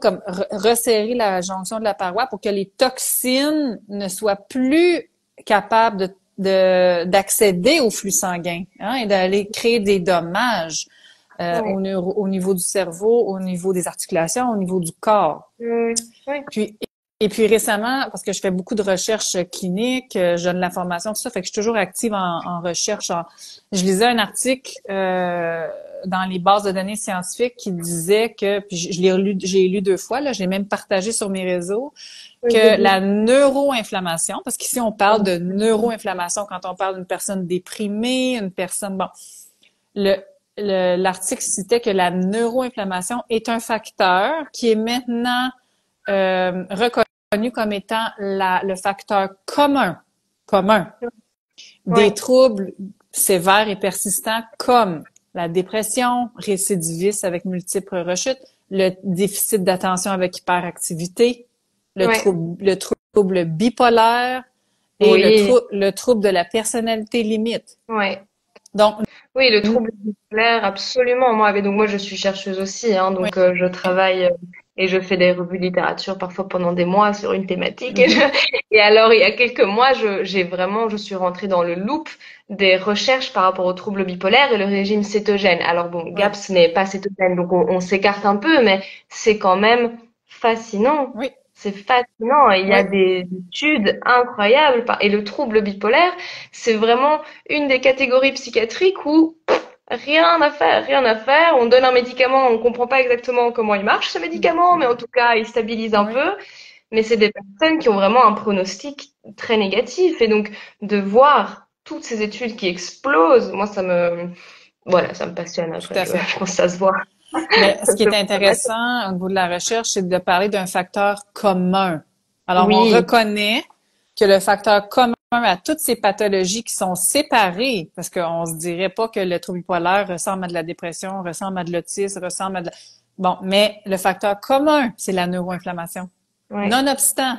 comme resserrer la jonction de la paroi pour que les toxines ne soient plus capables d'accéder au flux sanguin, hein, et d'aller créer des dommages Ouais. au niveau du cerveau, au niveau des articulations, au niveau du corps. Ouais. Puis, et puis récemment, parce que je fais beaucoup de recherches cliniques, je donne la formation, tout ça, fait que je suis toujours active en recherche. Je lisais un article dans les bases de données scientifiques qui disait que, puis je l'ai lu, j'ai lu 2 fois, là, je l'ai même partagé sur mes réseaux, Ouais, j'ai que vu. la neuroinflammation, parce qu'ici on parle de neuroinflammation quand on parle d'une personne déprimée, une personne, bon, le, l'article citait que la neuroinflammation est un facteur qui est maintenant reconnu comme étant le facteur commun des Ouais. troubles sévères et persistants comme la dépression récidiviste avec multiples rechutes, le déficit d'attention avec hyperactivité, Ouais. le trouble bipolaire et Oui. le trouble de la personnalité limite. Ouais. Donc, Oui, le trouble bipolaire, absolument. Moi, je suis chercheuse aussi, hein, oui. donc je travaille et je fais des revues de littérature parfois pendant des mois sur une thématique. Et, Mhm. et alors, il y a quelques mois, je suis rentrée dans le loop des recherches par rapport au trouble bipolaire et le régime cétogène. Alors bon, Oui. GAPS n'est pas cétogène, donc on s'écarte un peu, mais c'est quand même fascinant Oui. C'est fascinant. Et il y a Oui, des études incroyables. Et le trouble bipolaire, c'est vraiment une des catégories psychiatriques où rien à faire, rien à faire. On donne un médicament, on comprend pas exactement comment il marche ce médicament, mais en tout cas, il stabilise un oui, peu. Mais c'est des personnes qui ont vraiment un pronostic très négatif. Et donc, de voir toutes ces études qui explosent, moi, voilà, ça me passionne. tout Après, à fait. je pense que ça se voit. Mais ce Ça qui se est voit pas. intéressant au niveau de la recherche, c'est de parler d'un facteur commun. Alors, on Oui, reconnaît que le facteur commun à toutes ces pathologies qui sont séparées, parce qu'on se dirait pas que le trouble bipolaire ressemble à de la dépression, ressemble à de l'autisme, ressemble à de bon, mais le facteur commun, c'est la neuroinflammation. ouais. Nonobstant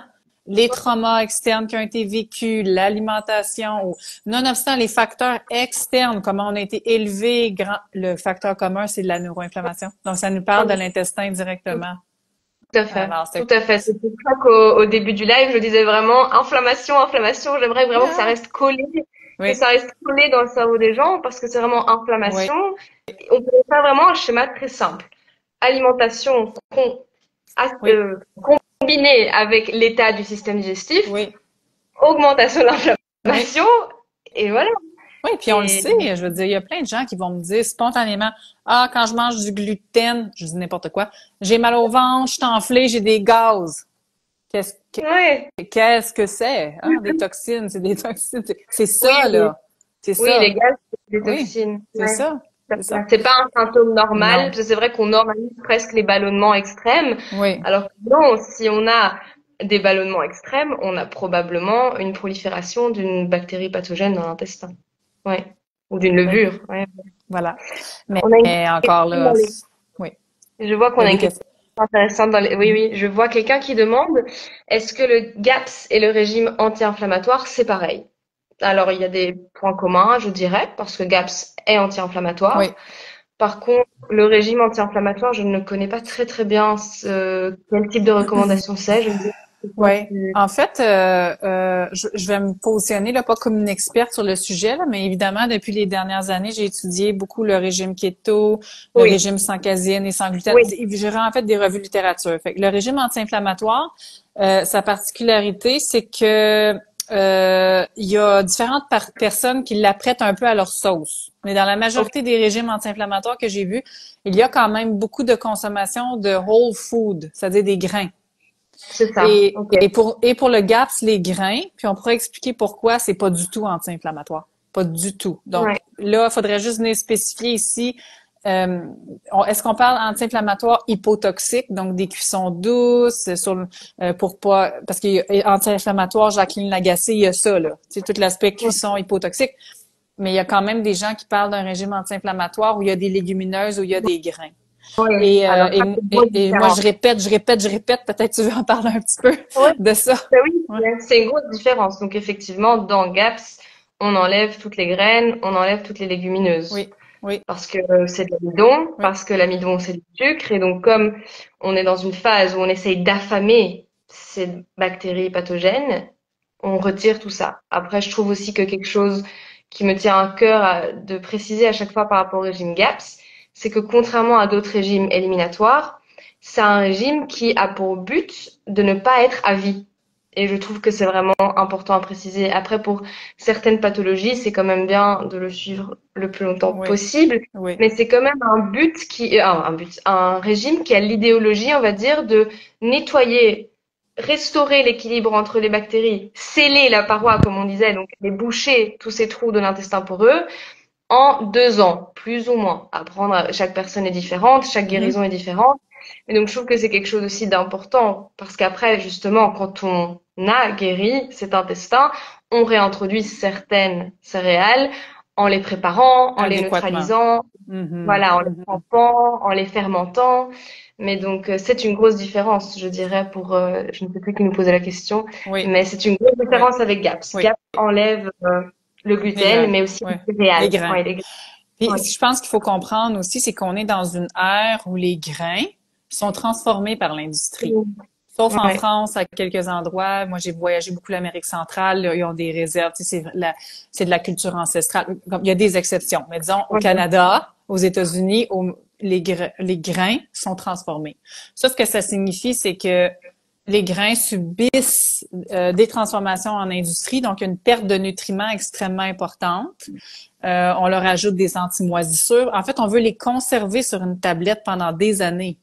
les traumas externes qui ont été vécus, l'alimentation, ou nonobstant les facteurs externes, comment on a été élevé, le facteur commun, c'est de la neuroinflammation. Donc, ça nous parle de l'intestin directement. Tout à fait. Alors, Tout c'est, à fait. C'est pour ça qu'au début du live, je disais vraiment inflammation, inflammation. J'aimerais vraiment que ça ah, reste collé, que oui, ça reste collé dans le cerveau des gens parce que c'est vraiment oui, inflammation. On peut faire vraiment un schéma très simple. Alimentation oui, combinée avec l'état du système digestif, oui, augmentation de oui. l'inflammation, et voilà. Oui, puis on le Et sait, je veux dire, il y a plein de gens qui vont me dire spontanément, ah, quand je mange du gluten, je dis n'importe quoi, j'ai mal au ventre, je suis enflé, j'ai des gaz. Qu'est-ce ouais, Qu'est-ce que c'est? Hein? Des toxines, c'est des toxines. C'est ça, oui, là. C'est oui, les ça. gaz, c'est des Oui, toxines. c'est Ouais. ça. C'est ça. C'est pas un symptôme normal, Non. parce que c'est vrai qu'on normalise presque les ballonnements extrêmes, Oui. alors que non, si on a des ballonnements extrêmes, on a probablement une prolifération d'une bactérie pathogène dans l'intestin. Ouais. Ou d'une Oui. levure. Ouais. Voilà. On a une Mais encore question là, oui. je vois Il qu'on y a a des une question questions. intéressante oui, Mhm. oui, je vois quelqu'un qui demande, est-ce que le GAPS et le régime anti-inflammatoire, c'est pareil? Alors, il y a des points communs, je dirais, parce que GAPS est Oui. anti-inflammatoire. Par contre, le régime anti-inflammatoire, je ne connais pas très très bien quel type de recommandation c'est. Je me dis que toi, Oui. En fait, je vais me positionner là, pas comme une experte sur le sujet, là, mais évidemment, depuis les dernières années, j'ai étudié beaucoup le régime keto, le Oui, régime sans caséine et sans gluten. oui, J'ai en fait des revues littérature. Fait que le régime anti-inflammatoire, sa particularité, c'est que il y a différentes personnes qui l'apprêtent un peu à leur sauce. Mais dans la ok, majorité des régimes anti-inflammatoires que j'ai vus, il y a quand même beaucoup de consommation de whole food, c'est-à-dire des grains. c'est ça. Ok, Et pour le GAPS, les grains, puis on pourrait expliquer pourquoi c'est pas du tout anti-inflammatoire. Pas du tout. Donc ouais, là, il faudrait juste venir spécifier ici, euh, est-ce qu'on parle anti-inflammatoire hypotoxique, donc des cuissons douces, pour pas, parce que anti-inflammatoire, Jacqueline Lagacé, il y a ça, là. Tu sais, tout l'aspect cuisson hypotoxique. Mais il y a quand même des gens qui parlent d'un régime anti-inflammatoire où il y a des légumineuses, où il y a des grains. ouais. Alors, ça, c'est une grosse Et moi, différence. je répète. Peut-être tu veux en parler un petit peu Ouais, de ça. bah oui, Ouais. c'est une grosse différence. Donc, effectivement, dans GAPS, on enlève toutes les graines, on enlève toutes les légumineuses. Oui, oui, Parce que c'est de l'amidon, oui. parce que l'amidon c'est du sucre, et donc comme on est dans une phase où on essaye d'affamer ces bactéries pathogènes, on retire tout ça. Après, je trouve aussi que quelque chose qui me tient à cœur de préciser à chaque fois par rapport au régime GAPS, c'est que contrairement à d'autres régimes éliminatoires, c'est un régime qui a pour but de ne pas être à vie. Et je trouve que c'est vraiment important à préciser. Après, pour certaines pathologies, c'est quand même bien de le suivre le plus longtemps Oui, possible. oui. Mais c'est quand même un régime qui a l'idéologie, on va dire, de nettoyer, restaurer l'équilibre entre les bactéries, sceller la paroi, comme on disait, donc les boucher tous ces trous de l'intestin poreux en 2 ans, plus ou moins. Apprendre, chaque personne est différente, chaque Mhm. guérison est différente. Et donc, je trouve que c'est quelque chose aussi d'important parce qu'après, justement, quand on a guéri cet intestin, on réintroduit certaines céréales en les préparant, en les Adéquatement. neutralisant, Mhm. voilà, en les Mhm. trempant, en les fermentant. Mais donc, c'est une grosse différence, je dirais, je ne sais plus qui nous posait la question, Oui, mais c'est une grosse oui, différence avec GAPS. oui. GAPS enlève le Les gluten, grains. mais aussi Oui. les Les céréales. grains. Ouais, les graines. Puis, Ouais. ce que je pense qu'il faut comprendre aussi, c'est qu'on est dans une ère où les grains sont transformés par l'industrie. Sauf en Ouais. France, à quelques endroits. Moi, j'ai voyagé beaucoup l'Amérique centrale. Là, ils ont des réserves. Tu sais, c'est de la culture ancestrale. Il y a des exceptions. Mais disons, au Ouais. Canada, aux États-Unis, les grains sont transformés. Ça, ce que ça signifie, c'est que les grains subissent des transformations en industrie, donc une perte de nutriments extrêmement importante. On leur ajoute des antimoisissures. En fait, on veut les conserver sur une tablette pendant des années.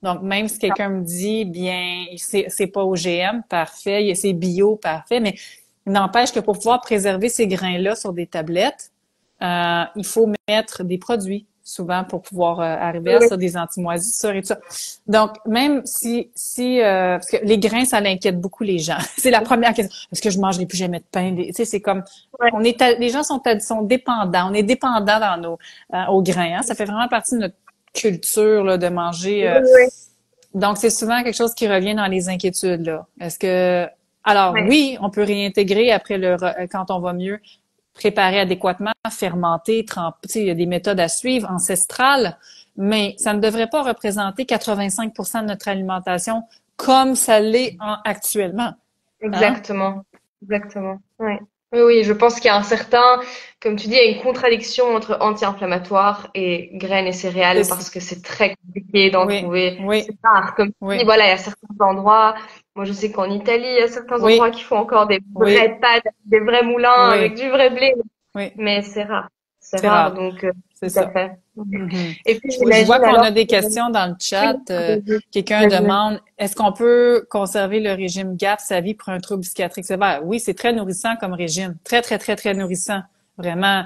Donc, même si quelqu'un me dit, bien, c'est pas OGM, parfait, c'est bio, parfait, mais il n'empêche que pour pouvoir préserver ces grains-là sur des tablettes, il faut mettre des produits, souvent, pour pouvoir arriver à ça, des antimoisissures et tout ça. Donc, même parce que les grains, ça l'inquiète beaucoup les gens. C'est la première question. Est-ce que je mangerai plus jamais de pain? Tu sais, c'est comme, les gens sont dépendants. On est dépendants dans aux grains, hein. Ça fait vraiment partie de notre culture, là, de manger. Donc, c'est souvent quelque chose qui revient dans les inquiétudes, là. Alors, oui, on peut réintégrer après quand on va mieux, préparer adéquatement, fermenter, tremper. Tu sais, il y a des méthodes à suivre, ancestrales, mais ça ne devrait pas représenter 85% de notre alimentation comme ça l'est actuellement. Exactement. Hein? Exactement. Ouais. Oui, je pense qu'il y a comme tu dis, il y a une contradiction entre anti-inflammatoire et graines et céréales parce que c'est très compliqué d'en trouver. C'est rare. Comme tu dis, voilà, il y a certains endroits. Moi, je sais qu'en Italie, il y a certains endroits qui font encore des vraies pâtes, des vrais moulins avec du vrai blé. Mais c'est rare. C'est rare, donc c'est ça. Ça fait. Et puis, je vois qu'on a des questions dans le chat. Quelqu'un demande, est-ce qu'on peut conserver le régime GAPS à vie pour un trouble psychiatrique sévère? Oui, c'est très nourrissant comme régime. Très, très, très, très nourrissant. Vraiment,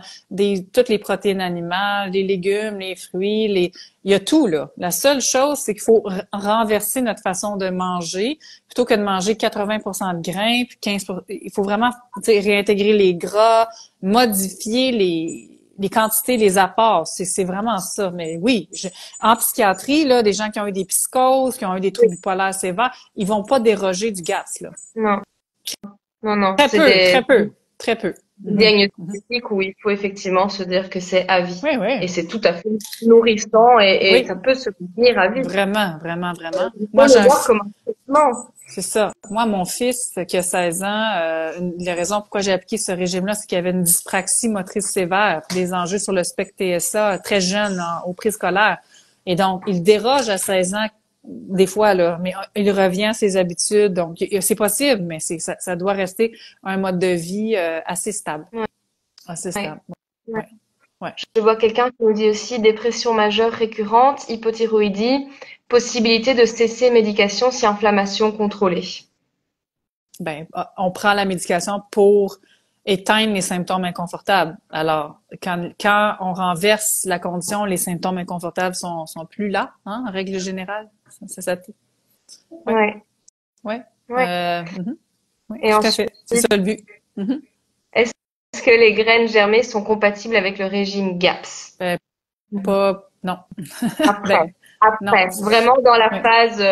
toutes les protéines animales, les légumes, les fruits, il y a tout, là. La seule chose, c'est qu'il faut renverser notre façon de manger. Plutôt que de manger 80% de grains, puis 15%, il faut vraiment, réintégrer les gras, modifier les quantités, les apports. C'est vraiment ça. Mais oui, en psychiatrie, là, des gens qui ont eu des psychoses, qui ont eu des troubles bipolaires sévères, ils vont pas déroger du GAPS, là. Non. Non. Très peu. Diagnostic où il faut effectivement se dire que c'est à vie. Oui. Et c'est tout à fait nourrissant et ça peut se maintenir à vie. Vraiment. Moi, j'ai comme un traitement. C'est ça. Moi, mon fils, qui a 16 ans, les raisons pourquoi j'ai appliqué ce régime-là, c'est qu'il y avait une dyspraxie motrice sévère, des enjeux sur le spectre TSA très jeune, au préscolaire. Et donc, il déroge à 16 ans des fois, là, mais il revient à ses habitudes. Donc, c'est possible, mais ça doit rester un mode de vie assez stable. Assez stable. Ouais. Je vois quelqu'un qui nous dit aussi dépression majeure récurrente, hypothyroïdie, possibilité de cesser médication si inflammation contrôlée. Ben, on prend la médication pour éteindre les symptômes inconfortables. Alors, quand on renverse la condition, les symptômes inconfortables sont plus là, hein, en règle générale. C'est ça. Ouais. Et tout à fait. C'est ça le but. Est-ce que les graines germées sont compatibles avec le régime GAPS? Non. Après. Non. Vraiment dans la phase.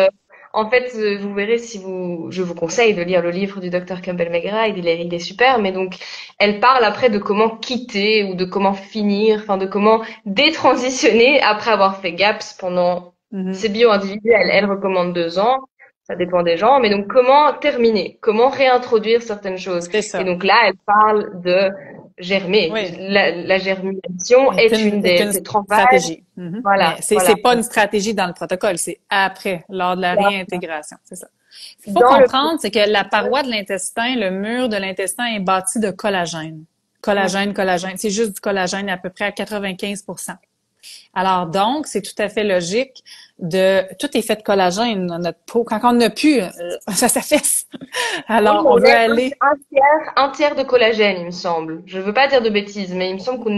En fait, vous verrez je vous conseille de lire le livre du Dr Campbell McBride, il est super, mais donc, elle parle après de comment quitter ou de comment finir, enfin, de comment détransitionner après avoir fait GAPS pendant, c'est bio-individuel. Elle recommande 2 ans. Ça dépend des gens, mais donc comment terminer, comment réintroduire certaines choses. Et donc là, elle parle de germer. La germination est une des stratégies. Voilà. C'est pas une stratégie dans le protocole, c'est après, lors de la réintégration. C'est ça. Ce qu'il faut comprendre, c'est que la paroi de l'intestin, le mur de l'intestin est bâti de collagène. Collagène. C'est juste du collagène à peu près à 95%. Alors donc, c'est tout à fait logique tout est fait de collagène dans notre peau. Quand on n'a plus, ça s'affaisse. Alors, on veut aller un tiers de collagène, il me semble. Je veux pas dire de bêtises, mais il me semble que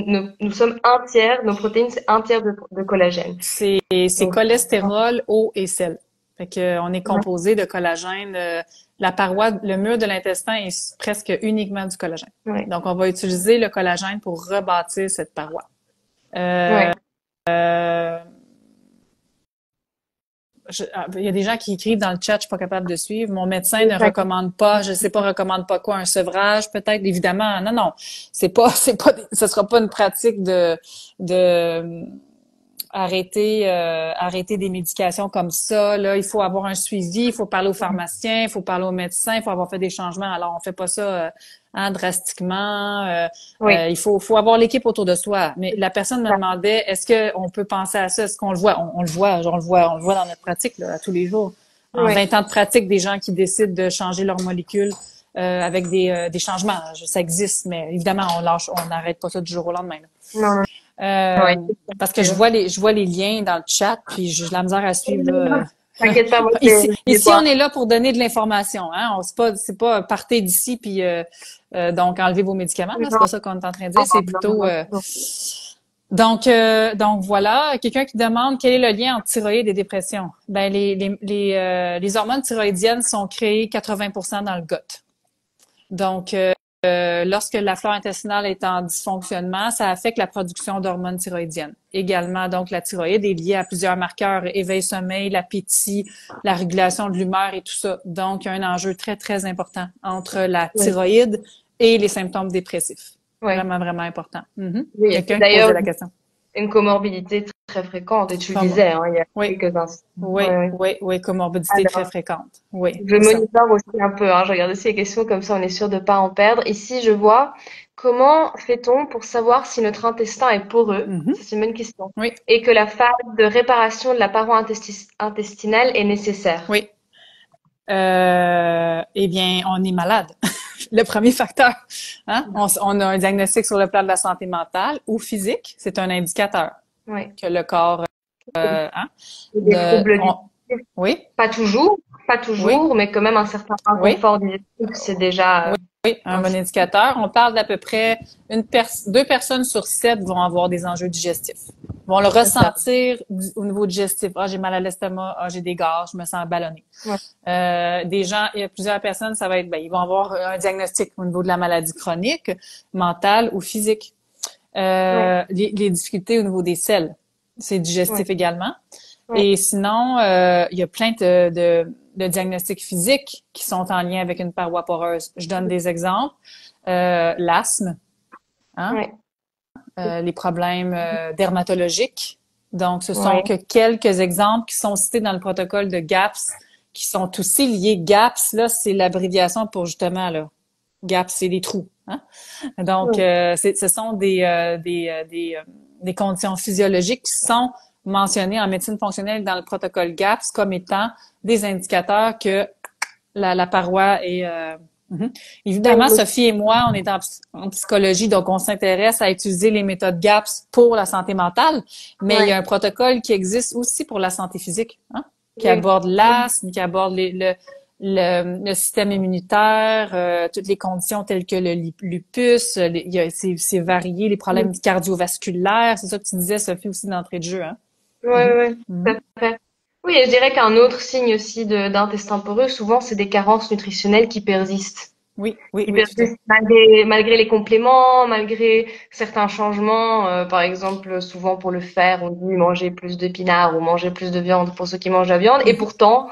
nous sommes un tiers, nos protéines, c'est un tiers de collagène. C'est cholestérol, eau et sel. Fait que on est composé de collagène. La paroi, le mur de l'intestin est presque uniquement du collagène. Donc, on va utiliser le collagène pour rebâtir cette paroi. Il y a des gens qui écrivent dans le chat, je suis pas capable de suivre. Mon médecin ne recommande pas, je sais pas, recommande pas quoi, un sevrage peut-être, évidemment. Non, ce sera pas une pratique de arrêter des médications comme ça. Là, il faut avoir un suivi, il faut parler au pharmacien, il faut parler au médecin, il faut avoir fait des changements. Alors, on fait pas ça drastiquement. Il faut avoir l'équipe autour de soi. Mais la personne me demandait, est-ce que on peut penser à ça? Est-ce qu'on le voit? On le voit dans notre pratique là, à tous les jours. en Oui. 20 ans de pratique, des gens qui décident de changer leur molécule avec des changements. Ça existe, mais évidemment, on n'arrête pas ça du jour au lendemain. Là. Non, non, Euh, ouais, parce que je vois les liens dans le chat, puis j'ai de la misère à suivre là. t'inquiète pas, moi, Ici, on est là pour donner de l'information. Hein? C'est pas partez d'ici puis donc enlevez vos médicaments. Là, c'est pas ça qu'on est en train de dire. C'est plutôt donc voilà. Quelqu'un qui demande quel est le lien entre thyroïde et dépression. Ben les hormones thyroïdiennes sont créées 80% dans le gut. Donc lorsque la flore intestinale est en dysfonctionnement, ça affecte la production d'hormones thyroïdiennes. Également, donc, la thyroïde est liée à plusieurs marqueurs, éveil-sommeil, l'appétit, la régulation de l'humeur et tout ça. Donc, il y a un enjeu très, très important entre la thyroïde et les symptômes dépressifs. Ouais. Vraiment, vraiment important. Oui, Quelqu'un qui d'ailleurs, posait la question. une comorbidité très fréquente, et tu le disais, hein, il y a Oui. quelques instants. Oui, comorbidité très fréquente. Oui. Je monitore aussi un peu, hein, je regarde aussi les questions, comme ça on est sûr de pas en perdre. Ici, je vois, comment fait-on pour savoir si notre intestin est poreux? Ça, c'est une bonne question. Oui. Et que la phase de réparation de la paroi intestinale est nécessaire. Oui. Eh bien, on est malade. Le premier facteur. Hein? On a un diagnostic sur le plan de la santé mentale ou physique. C'est un indicateur que le corps... Des troubles digestifs. Oui. Pas toujours, mais quand même un certain inconfort digestif, c'est déjà... Oui, un bon indicateur. On parle d'à peu près 2 personnes sur 7 vont avoir des enjeux digestifs. Vont le ressentir au niveau digestif. Ah, j'ai mal à l'estomac. Ah, j'ai des gases. Je me sens ballonnée. Des gens, il y a plusieurs personnes, ça va être, ils vont avoir un diagnostic au niveau de la maladie chronique, mentale ou physique. Les difficultés au niveau des selles, c'est digestif également. Et sinon, il y a plein de diagnostics physiques qui sont en lien avec une paroi poreuse. Je donne des exemples. L'asthme, les problèmes dermatologiques. Donc, ce sont que quelques exemples qui sont cités dans le protocole de GAPS, qui sont aussi liés. GAPS, là, c'est l'abréviation pour justement, là, GAPS, c'est des trous. Hein? Donc, ce sont des conditions physiologiques qui sont mentionnées en médecine fonctionnelle dans le protocole GAPS comme étant des indicateurs que la paroi est... Évidemment, Sophie et moi, on est en psychologie, donc on s'intéresse à utiliser les méthodes GAPS pour la santé mentale, mais il y a un protocole qui existe aussi pour la santé physique, hein, qui aborde l'asthme, qui aborde le système immunitaire, toutes les conditions telles que le lupus, c'est varié, les problèmes cardiovasculaires, c'est ça que tu disais, Sophie, aussi d'entrée de jeu, hein? Oui, tout à fait. Oui, et je dirais qu'un autre signe aussi d'intestin poreux, souvent, c'est des carences nutritionnelles qui persistent. Oui, Qui persistent malgré les compléments, malgré certains changements. Par exemple, souvent pour le fer, on dit manger plus d'épinards ou manger plus de viande pour ceux qui mangent la viande. Et pourtant,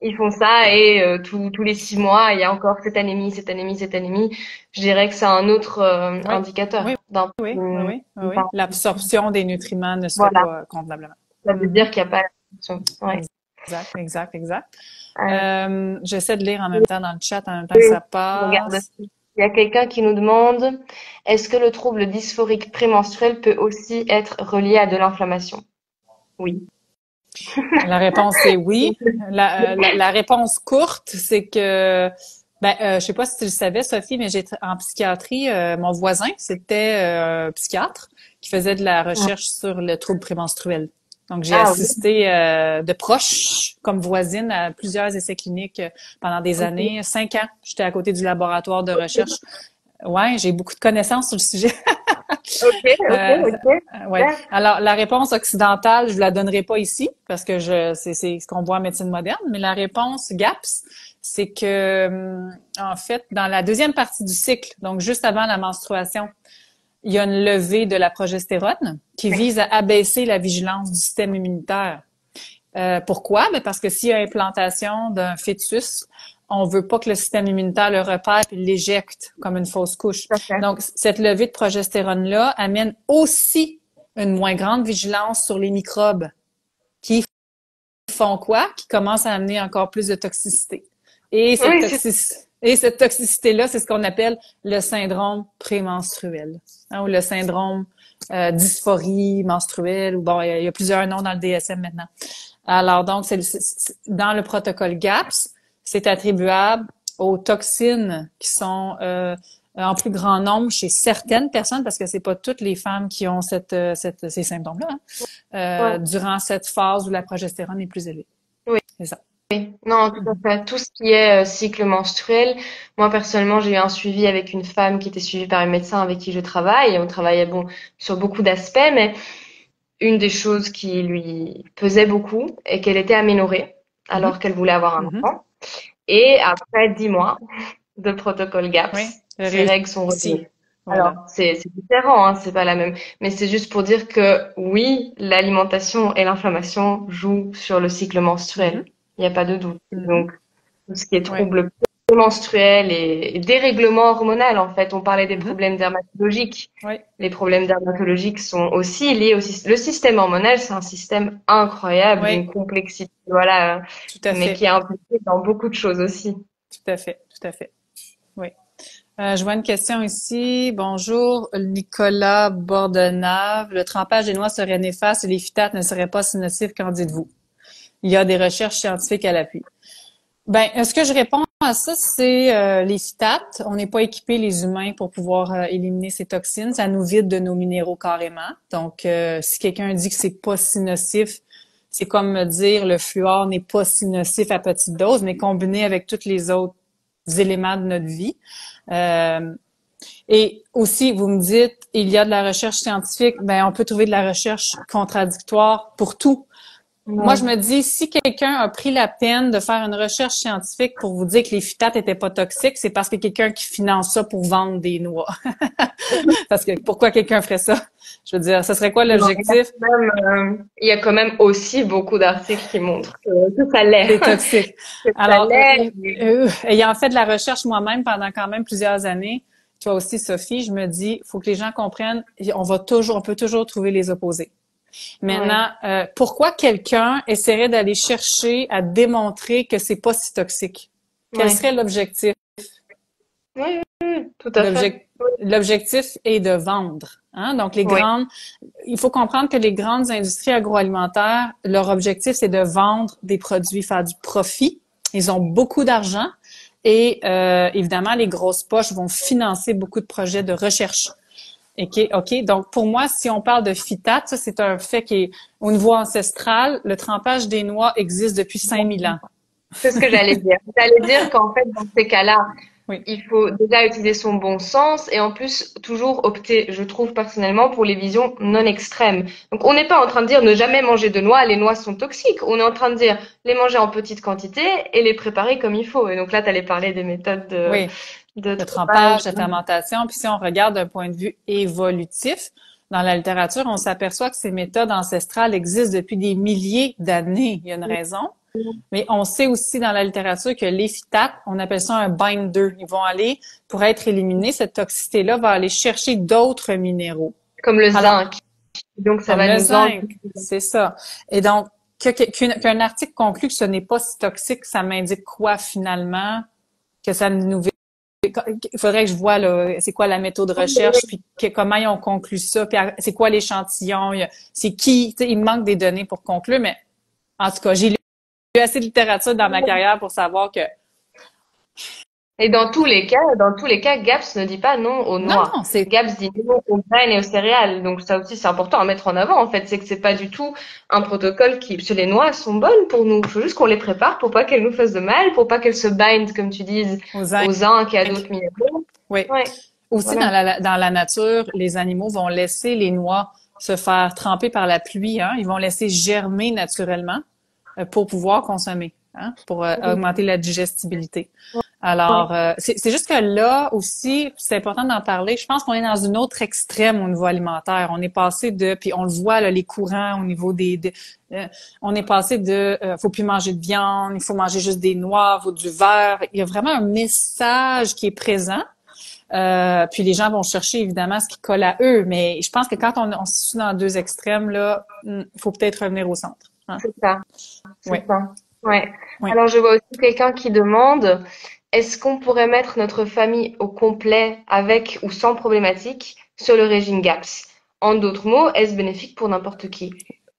ils font ça et tous les 6 mois, il y a encore cette anémie. Je dirais que c'est un autre indicateur. Oui. L'absorption des nutriments ne se fait pas convenablement. Ça veut dire qu'il n'y a pas l'absorption. Exact. J'essaie de lire en même temps dans le chat, en même temps que ça passe. Regarde. Il y a quelqu'un qui nous demande, est-ce que le trouble dysphorique prémenstruel peut aussi être relié à de l'inflammation? Oui. La réponse est oui. La réponse courte, c'est que, je sais pas si tu le savais, Sophie, mais en psychiatrie, mon voisin, c'était psychiatre qui faisait de la recherche sur le trouble prémenstruel. Donc, j'ai assisté de proche, comme voisine, à plusieurs essais cliniques pendant des années. 5 ans, j'étais à côté du laboratoire de recherche. Ouais, j'ai beaucoup de connaissances sur le sujet. Ouais. Alors, la réponse occidentale, je la donnerai pas ici parce que c'est ce qu'on voit en médecine moderne, mais la réponse GAPS, c'est que, en fait, dans la deuxième partie du cycle, donc juste avant la menstruation, il y a une levée de la progestérone qui vise à abaisser la vigilance du système immunitaire. Pourquoi? Parce que s'il y a implantation d'un fœtus, on veut pas que le système immunitaire le repère et l'éjecte comme une fausse couche. Donc, cette levée de progestérone-là amène aussi une moins grande vigilance sur les microbes qui font quoi? Qui commencent à amener encore plus de toxicité. Et cette toxicité-là, c'est ce qu'on appelle le syndrome prémenstruel, hein, ou le syndrome dysphorie menstruelle, ou bon, il y a plusieurs noms dans le DSM maintenant. Alors, donc, dans le protocole GAPS, c'est attribuable aux toxines qui sont en plus grand nombre chez certaines personnes, parce que c'est pas toutes les femmes qui ont ces symptômes-là, Ouais. durant cette phase où la progestérone est plus élevée. Oui. C'est ça. Non, tout à fait. Tout ce qui est cycle menstruel. Moi, personnellement, j'ai eu un suivi avec une femme qui était suivie par un médecin avec qui je travaille. On travaillait, bon, sur beaucoup d'aspects, mais une des choses qui lui pesait beaucoup est qu'elle était aménorrhée Mhm. alors qu'elle voulait avoir un Mhm. enfant. Et après 10 mois de protocole Oui, GAPS, ses règles sont revenues. réussi. Alors, Voilà. c'est différent, hein, c'est pas la même. Mais c'est juste pour dire que oui, l'alimentation et l'inflammation jouent sur le cycle menstruel. Mhm. Il n'y a pas de doute. Mhm. Donc, tout ce qui est Oui. troubles menstruels et dérèglement hormonal, en fait, on parlait des Mhm. problèmes dermatologiques. Oui. Les problèmes dermatologiques sont aussi liés au système. Le système hormonal, c'est un système incroyable, d'une Oui. complexité, voilà, Tout à mais fait. qui est impliqué dans beaucoup de choses aussi. Tout à fait. Tout à fait. Oui. Je vois une question ici. Bonjour, Nicolas Bordenave. Le trempage des noix serait néfaste et les phytates ne seraient pas si nocifs, qu'en dites-vous? Il y a des recherches scientifiques à l'appui. Ben, ce que je réponds à ça, c'est les phytates. On n'est pas équipés, les humains, pour pouvoir éliminer ces toxines. Ça nous vide de nos minéraux carrément. Donc, si quelqu'un dit que c'est pas si nocif, c'est comme me dire le fluor n'est pas si nocif à petite dose, mais combiné avec tous les autres éléments de notre vie. Euh, et aussi, vous me dites, il y a de la recherche scientifique. Ben, on peut trouver de la recherche contradictoire pour tout. Moi, je Ouais. me dis, si quelqu'un a pris la peine de faire une recherche scientifique pour vous dire que les phytates étaient pas toxiques, c'est parce que quelqu'un qui finance ça pour vendre des noix. Parce que pourquoi quelqu'un ferait ça? Je veux dire, ce serait quoi Non, l'objectif? il y a quand même aussi beaucoup d'articles qui montrent que ça l'est. C'est toxique. Que ça Alors, l'est. ayant fait de la recherche moi-même pendant quand même plusieurs années, toi aussi, Sophie, je me dis, faut que les gens comprennent, on peut toujours trouver les opposés. Ouais. Maintenant, pourquoi quelqu'un essaierait d'aller chercher à démontrer que c'est pas si toxique? Quel Ouais. serait l'objectif? Oui, tout à fait. L'objectif, l'objectif est de vendre. Hein? Donc, Oui. il faut comprendre que les grandes industries agroalimentaires, leur objectif, c'est de vendre des produits, faire du profit. Ils ont beaucoup d'argent et évidemment, les grosses poches vont financer beaucoup de projets de recherche. OK. Donc, pour moi, si on parle de phytate, ça, c'est un fait qui est au niveau ancestral. Le trempage des noix existe depuis 5000 ans. C'est ce que j'allais dire. J'allais dire qu'en fait, dans ces cas-là, Oui. il faut déjà utiliser son bon sens et en plus toujours opter, je trouve personnellement, pour les visions non extrêmes. Donc on n'est pas en train de dire ne jamais manger de noix, les noix sont toxiques. On est en train de dire les manger en petite quantité et les préparer comme il faut. Et donc là, tu allais parler des méthodes Oui. de Le trempage. trempage, la fermentation. Puis si on regarde d'un point de vue évolutif, dans la littérature, on s'aperçoit que ces méthodes ancestrales existent depuis des milliers d'années. Il y a une raison. Mais on sait aussi dans la littérature que les phytates, on appelle ça un binder. Ils vont aller, pour être éliminés, cette toxicité-là va aller chercher d'autres minéraux. Comme le Alors, zinc. Donc ça comme va le nous enlever. zinc, c'est ça. Et donc, qu'un article conclut que ce n'est pas si toxique, ça m'indique quoi finalement? Que ça nous... Il faudrait que je vois là, c'est quoi la méthode de recherche, puis comment ils ont conclu ça, puis c'est quoi l'échantillon, c'est qui, tu sais, il me manque des données pour conclure, mais en tout cas, j'ai lu assez de littérature dans ma carrière pour savoir que Et dans tous les cas, GAPS ne dit pas non aux non, noix. non, c'est GAPS dit non aux graines et aux céréales. Donc ça aussi, c'est important à mettre en avant, en fait. C'est que c'est pas du tout un protocole qui, parce que les noix sont bonnes pour nous. Il faut juste qu'on les prépare pour pas qu'elles nous fassent de mal, pour pas qu'elles se bindent, comme tu dises, aux zinc. aux zinc et à d'autres minéraux. Oui. Ouais. Aussi, Voilà. dans la nature, les animaux vont laisser les noix se faire tremper par la pluie, hein. Ils vont laisser germer naturellement pour pouvoir consommer, hein, pour augmenter la digestibilité. Alors, c'est juste que là aussi, c'est important d'en parler. Je pense qu'on est dans une autre extrême au niveau alimentaire. On est passé de, puis on le voit là, les courants au niveau on est passé de, faut plus manger de viande, il faut manger juste des noix, faut du verre. Il y a vraiment un message qui est présent. Puis les gens vont chercher évidemment ce qui colle à eux, mais je pense que quand on se situe dans deux extrêmes là, il faut peut-être revenir au centre. Hein? C'est ça. Oui, C'est ça. Ouais. oui. Alors, je vois aussi quelqu'un qui demande, est-ce qu'on pourrait mettre notre famille au complet avec ou sans problématique sur le régime GAPS? En d'autres mots, est-ce bénéfique pour n'importe qui?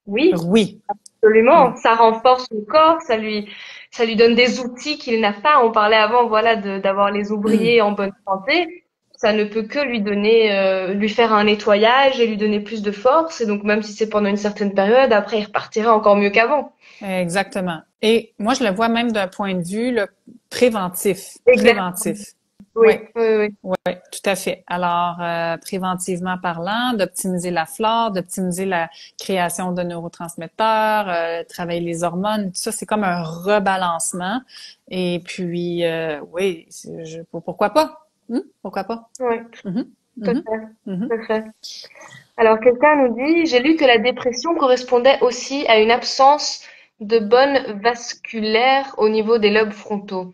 Oui, Oui. Absolument, ça renforce le corps, ça lui donne des outils qu'il n'a pas. On parlait avant, voilà, d'avoir les ouvriers en bonne santé. Ça ne peut que lui donner, lui faire un nettoyage et lui donner plus de force. Et donc, même si c'est pendant une certaine période, après, il repartira encore mieux qu'avant. Exactement. Et moi, je le vois même d'un point de vue là, préventif. Exact. Préventif. Oui, Oui, oui, oui. oui, tout à fait. Alors, préventivement parlant, d'optimiser la flore, d'optimiser la création de neurotransmetteurs, travailler les hormones, tout ça, c'est comme un rebalancement. Et puis, oui, pourquoi pas? Pourquoi pas? Oui, Mhm, tout à mhm, fait, mhm. tout à fait. Alors, quelqu'un nous dit, j'ai lu que la dépression correspondait aussi à une absence de bonne vasculaire au niveau des lobes frontaux.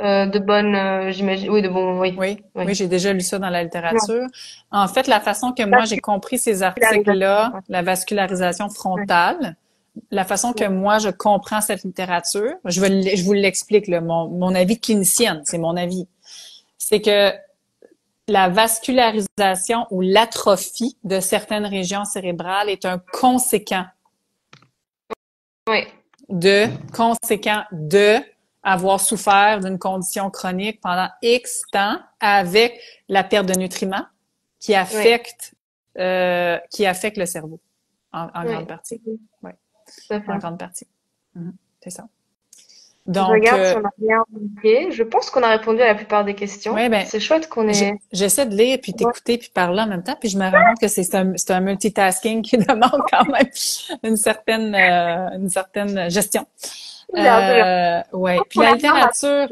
De bonnes, j'imagine, oui, de bon, oui, Oui, oui. oui, j'ai déjà lu ça dans la Non, littérature. En fait, la façon que moi j'ai compris ces vascularisation. articles-là, la vascularisation Ouais, frontale, la façon que ouais, moi je comprends cette littérature, je vous l'explique, là, mon avis clinicienne, c'est mon avis, c'est que la vascularisation ou l'atrophie de certaines régions cérébrales est un ouais, conséquent de avoir souffert d'une condition chronique pendant X temps avec la perte de nutriments qui ouais, affecte le cerveau en grande ouais, partie. Oui, tout à en fait. grande partie. C'est ça. Je Donc, regarde si on a rien oublié. Je pense qu'on a répondu à la plupart des questions. ouais, ben, C'est chouette qu'on ait. j'essaie de lire puis Ouais, t'écouter puis parler en même temps, puis je me rends compte que c'est un multitasking qui demande quand même une certaine gestion. c'est bien, c'est bien. Ouais. Puis On la a bien littérature,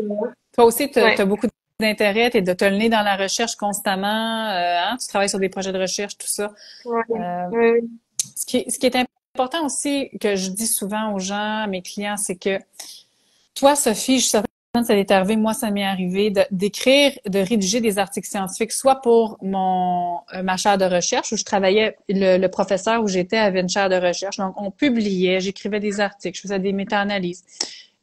toi aussi, tu ouais, as beaucoup d'intérêt, t'as le nez dans la recherche constamment, hein, tu travailles sur des projets de recherche, tout ça. ouais, Euh, ouais, ce qui est important aussi, que je dis souvent aux gens, à mes clients, c'est que toi, Sophie, je suis certaine que ça t'est arrivé, moi, ça m'est arrivé d'écrire, de rédiger des articles scientifiques, soit pour ma chaire de recherche où je travaillais, le professeur où j'étais avait une chaire de recherche. Donc, on publiait, j'écrivais des articles, je faisais des méta-analyses.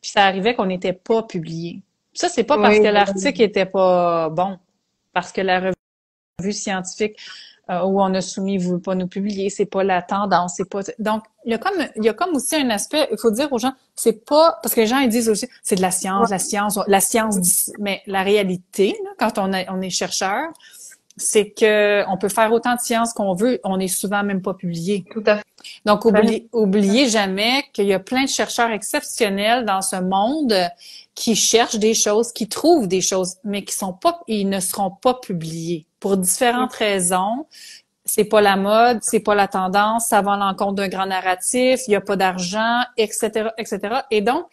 Puis ça arrivait qu'on n'était pas publié. Ça, c'est pas parce oui, que l'article était pas bon, parce que la revue scientifique où on a soumis veut pas nous publier, c'est pas la tendance, c'est pas donc il y a comme aussi un aspect, il faut dire aux gens, c'est pas parce que les gens ils disent aussi c'est de la science mais la réalité là, quand on est chercheur, c'est que on peut faire autant de sciences qu'on veut, on est souvent même pas publié. tout à Donc, fait. oubliez jamais qu'il y a plein de chercheurs exceptionnels dans ce monde qui cherchent des choses, qui trouvent des choses, mais ils ne seront pas publiés pour différentes raisons. C'est pas la mode, c'est pas la tendance, ça va à l'encontre d'un grand narratif, il y a pas d'argent, etc., etc. Et donc,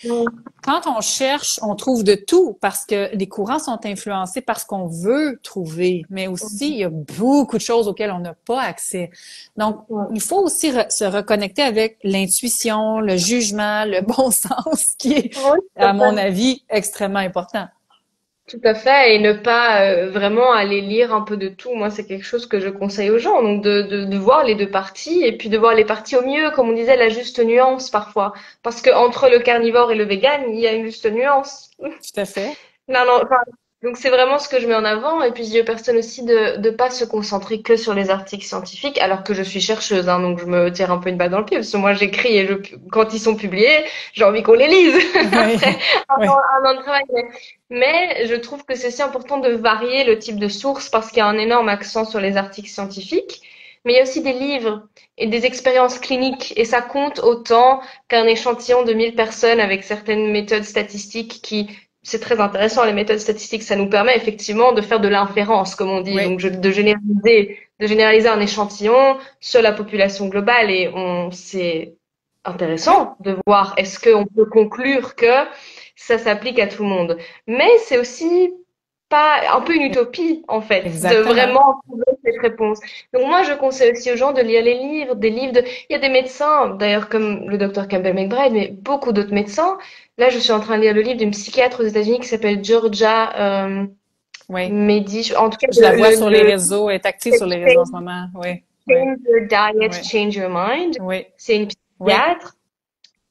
quand on cherche, on trouve de tout parce que les courants sont influencés par ce qu'on veut trouver, mais aussi il y a beaucoup de choses auxquelles on n'a pas accès. Donc, il faut aussi se reconnecter avec l'intuition, le jugement, le bon sens, qui est, Oui, tout à à mon fait. avis, extrêmement important. Tout à fait, et ne pas vraiment aller lire un peu de tout. Moi, c'est quelque chose que je conseille aux gens. Donc, de voir les deux parties et puis de voir les parties au mieux, comme on disait, la juste nuance parfois. Parce que entre le carnivore et le vegan, il y a une juste nuance. Tout à fait. Non, non, enfin, donc c'est vraiment ce que je mets en avant. Et puis je dis aux personnes aussi de pas se concentrer que sur les articles scientifiques, alors que je suis chercheuse, hein, donc je me tire un peu une balle dans le pied, parce que moi j'écris et quand ils sont publiés, j'ai envie qu'on les lise après Oui, oui, un an de travail. Mais je trouve que c'est aussi important de varier le type de source parce qu'il y a un énorme accent sur les articles scientifiques. Mais il y a aussi des livres et des expériences cliniques, et ça compte autant qu'un échantillon de 1000 personnes avec certaines méthodes statistiques qui c'est très intéressant, les méthodes statistiques, ça nous permet effectivement de faire de l'inférence, comme on dit, oui. donc de généraliser un échantillon sur la population globale, et c'est Oui, intéressant de voir est-ce qu'on peut conclure que ça s'applique à tout le monde. Mais c'est aussi pas un peu une utopie en fait de exactement. vraiment trouver cette réponse. Donc moi je conseille aussi aux gens de lire les livres, des livres de il y a des médecins d'ailleurs comme le docteur Campbell McBride mais beaucoup d'autres médecins. Là je suis en train de lire le livre d'une psychiatre aux États-Unis qui s'appelle Georgia Oui. Mehdi. En tout cas Je la vois sur les réseaux, elle est active sur les réseaux en ce Change moment. Oui, oui, Your Diet, oui, Change Your Mind. oui, C'est une oui, psychiatre.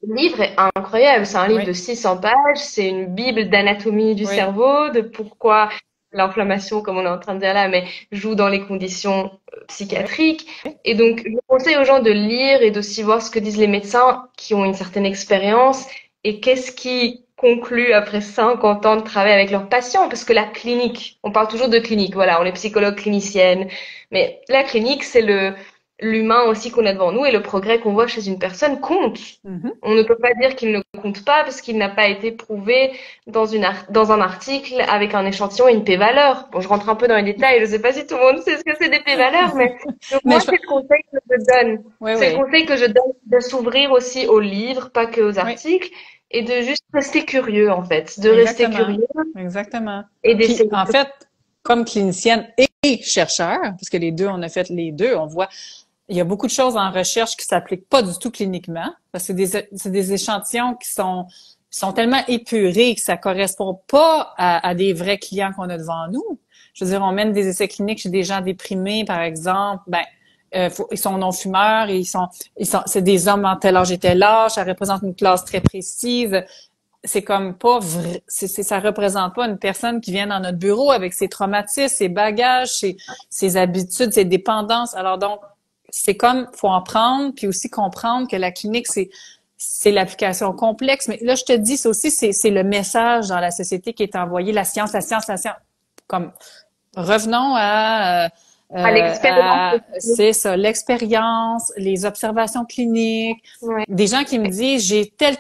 Le livre est incroyable. C'est un livre oui, de 600 pages. C'est une bible d'anatomie du oui, cerveau, de pourquoi. l'inflammation, comme on est en train de dire là, mais joue dans les conditions psychiatriques. Et donc, je conseille aux gens de lire et d'aussi voir ce que disent les médecins qui ont une certaine expérience et qu'est-ce qui conclut après 50 ans de travail avec leurs patients. Parce que la clinique, on parle toujours de clinique, voilà, on est psychologue clinicienne, mais la clinique, c'est l'humain aussi qu'on a devant nous et le progrès qu'on voit chez une personne compte. Mhm. On ne peut pas dire qu'il ne compte pas parce qu'il n'a pas été prouvé dans un article avec un échantillon et une p-valeur. Bon, je rentre un peu dans les détails, je ne sais pas si tout le monde sait ce que c'est des p-valeurs, mais donc Mais moi, c'est le conseil que je donne. oui, C'est le oui, conseil que je donne de s'ouvrir aussi aux livres, pas que aux oui, articles, et de juste rester curieux, en fait, de rester exactement, curieux exactement. et Puis, d'essayer. en fait, comme clinicienne et chercheur, parce que les deux, on a fait les deux, on voit, il y a beaucoup de choses en recherche qui s'appliquent pas du tout cliniquement, parce que c'est des échantillons qui sont tellement épurés que ça correspond pas à des vrais clients qu'on a devant nous. Je veux dire, on mène des essais cliniques chez des gens déprimés, par exemple, ils sont non-fumeurs et c'est des hommes en tel âge et tel âge, ça représente une classe très précise. C'est comme pas vrai, ça représente pas une personne qui vient dans notre bureau avec ses traumatismes, ses bagages, ses habitudes, ses dépendances. Alors donc, c'est comme, faut en prendre, puis aussi comprendre que la clinique, c'est l'application complexe. Mais là, je te dis, c'est le message dans la société qui est envoyé, la science, la science, la science. Comme, revenons À l'expérience aussi. c'est ça, l'expérience, les observations cliniques, Ouais. des gens qui me disent j'ai tel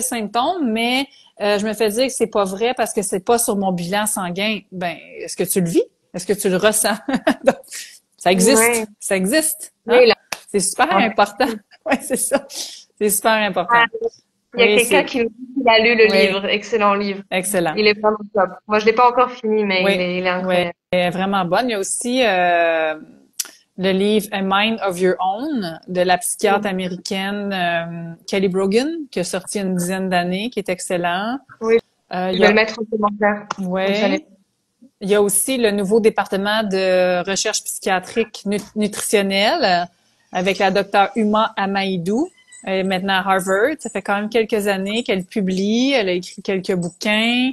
symptôme, mais je me fais dire que c'est pas vrai parce que c'est pas sur mon bilan sanguin. Ben, est-ce que tu le vis? Est-ce que tu le ressens? Donc, ça Ouais. existe, ça existe, hein? Oui, là. C'est super important. Oui, c'est ça. C'est super important. Il y a Oui, quelqu'un c'est, qui me dit qu'il a lu le oui, livre. Excellent livre. excellent. Il est vraiment top. Moi, je l'ai pas encore fini, mais Oui, il est oui, incroyable. elle est vraiment bonne. Il y a aussi le livre A Mind of Your Own de la psychiatre Oui, américaine Kelly Brogan, qui a sorti une dizaine d'années, qui est excellent. oui, Il je y vais le a, mettre en commentaire. Comme ça, ouais, il y a aussi le nouveau département de recherche psychiatrique nutritionnelle avec la docteure Uma Amaidou. Elle est maintenant à Harvard. Ça fait quand même quelques années qu'elle publie. Elle a écrit quelques bouquins.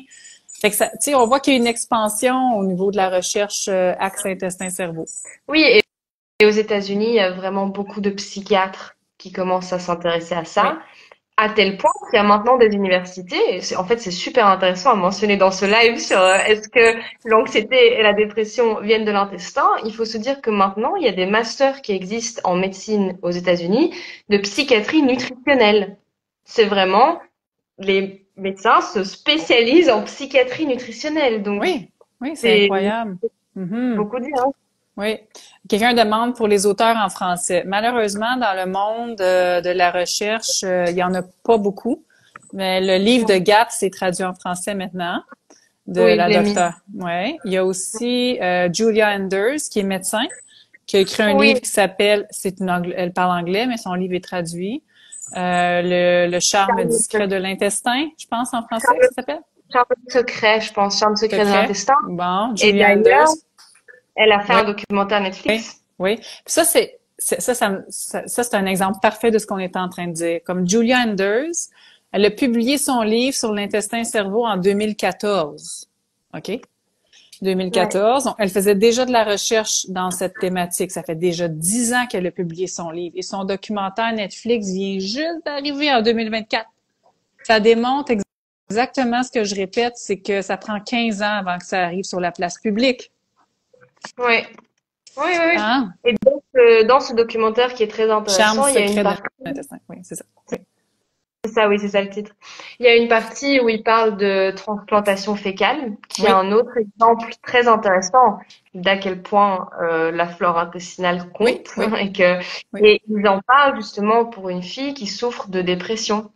Fait que ça, tu sais, on voit qu'il y a une expansion au niveau de la recherche axe intestin-cerveau. oui, et aux États-Unis, il y a vraiment beaucoup de psychiatres qui commencent à s'intéresser à ça. Oui, À tel point qu'il y a maintenant des universités, et en fait c'est super intéressant à mentionner dans ce live sur est-ce que l'anxiété et la dépression viennent de l'intestin. Il faut se dire que maintenant il y a des masters qui existent en médecine aux États-Unis de psychiatrie nutritionnelle. C'est vraiment, les médecins se spécialisent en psychiatrie nutritionnelle, donc oui, oui, c'est c'est incroyable. Mhm. beaucoup dire, hein. Oui. Quelqu'un demande pour les auteurs en français. Malheureusement, dans le monde de la recherche, il y en a pas beaucoup. Mais le livre de Gap s'est traduit en français maintenant, de Oui, je la l'ai mis. docteure. Ouais. Il y a aussi Julia Enders, qui est médecin, qui a écrit un livre Oui, qui s'appelle, elle parle anglais, mais son livre est traduit. Le charme Charme, discret de l'intestin, je pense en français que ça s'appelle. Charme secret, je pense, charme secret de Secret. l'intestin. Bon, Et Julia d'ailleurs, Enders. elle a fait Oui. un documentaire Netflix. Oui. Puis ça, c'est un exemple parfait de ce qu'on est en train de dire. Comme Julia Enders, elle a publié son livre sur l'intestin-cerveau en 2014. OK? Ouais. 2014. Donc, elle faisait déjà de la recherche dans cette thématique. Ça fait déjà 10 ans qu'elle a publié son livre. Et son documentaire Netflix vient juste d'arriver en 2024. Ça démontre exactement ce que je répète, c'est que ça prend 15 ans avant que ça arrive sur la place publique. Ouais. Oui, oui, oui. Hein? Et donc, dans ce documentaire qui est très Charme intéressant, il y a une secret de partie, l'intestin. Oui, c'est ça. Oui. c'est ça, oui, c'est ça le titre. Il y a une partie où il parle de transplantation fécale, qui est Oui. un autre exemple très intéressant d'à quel point la flore intestinale Oui, compte oui, oui. et ils en parlent justement pour une fille qui souffre de dépression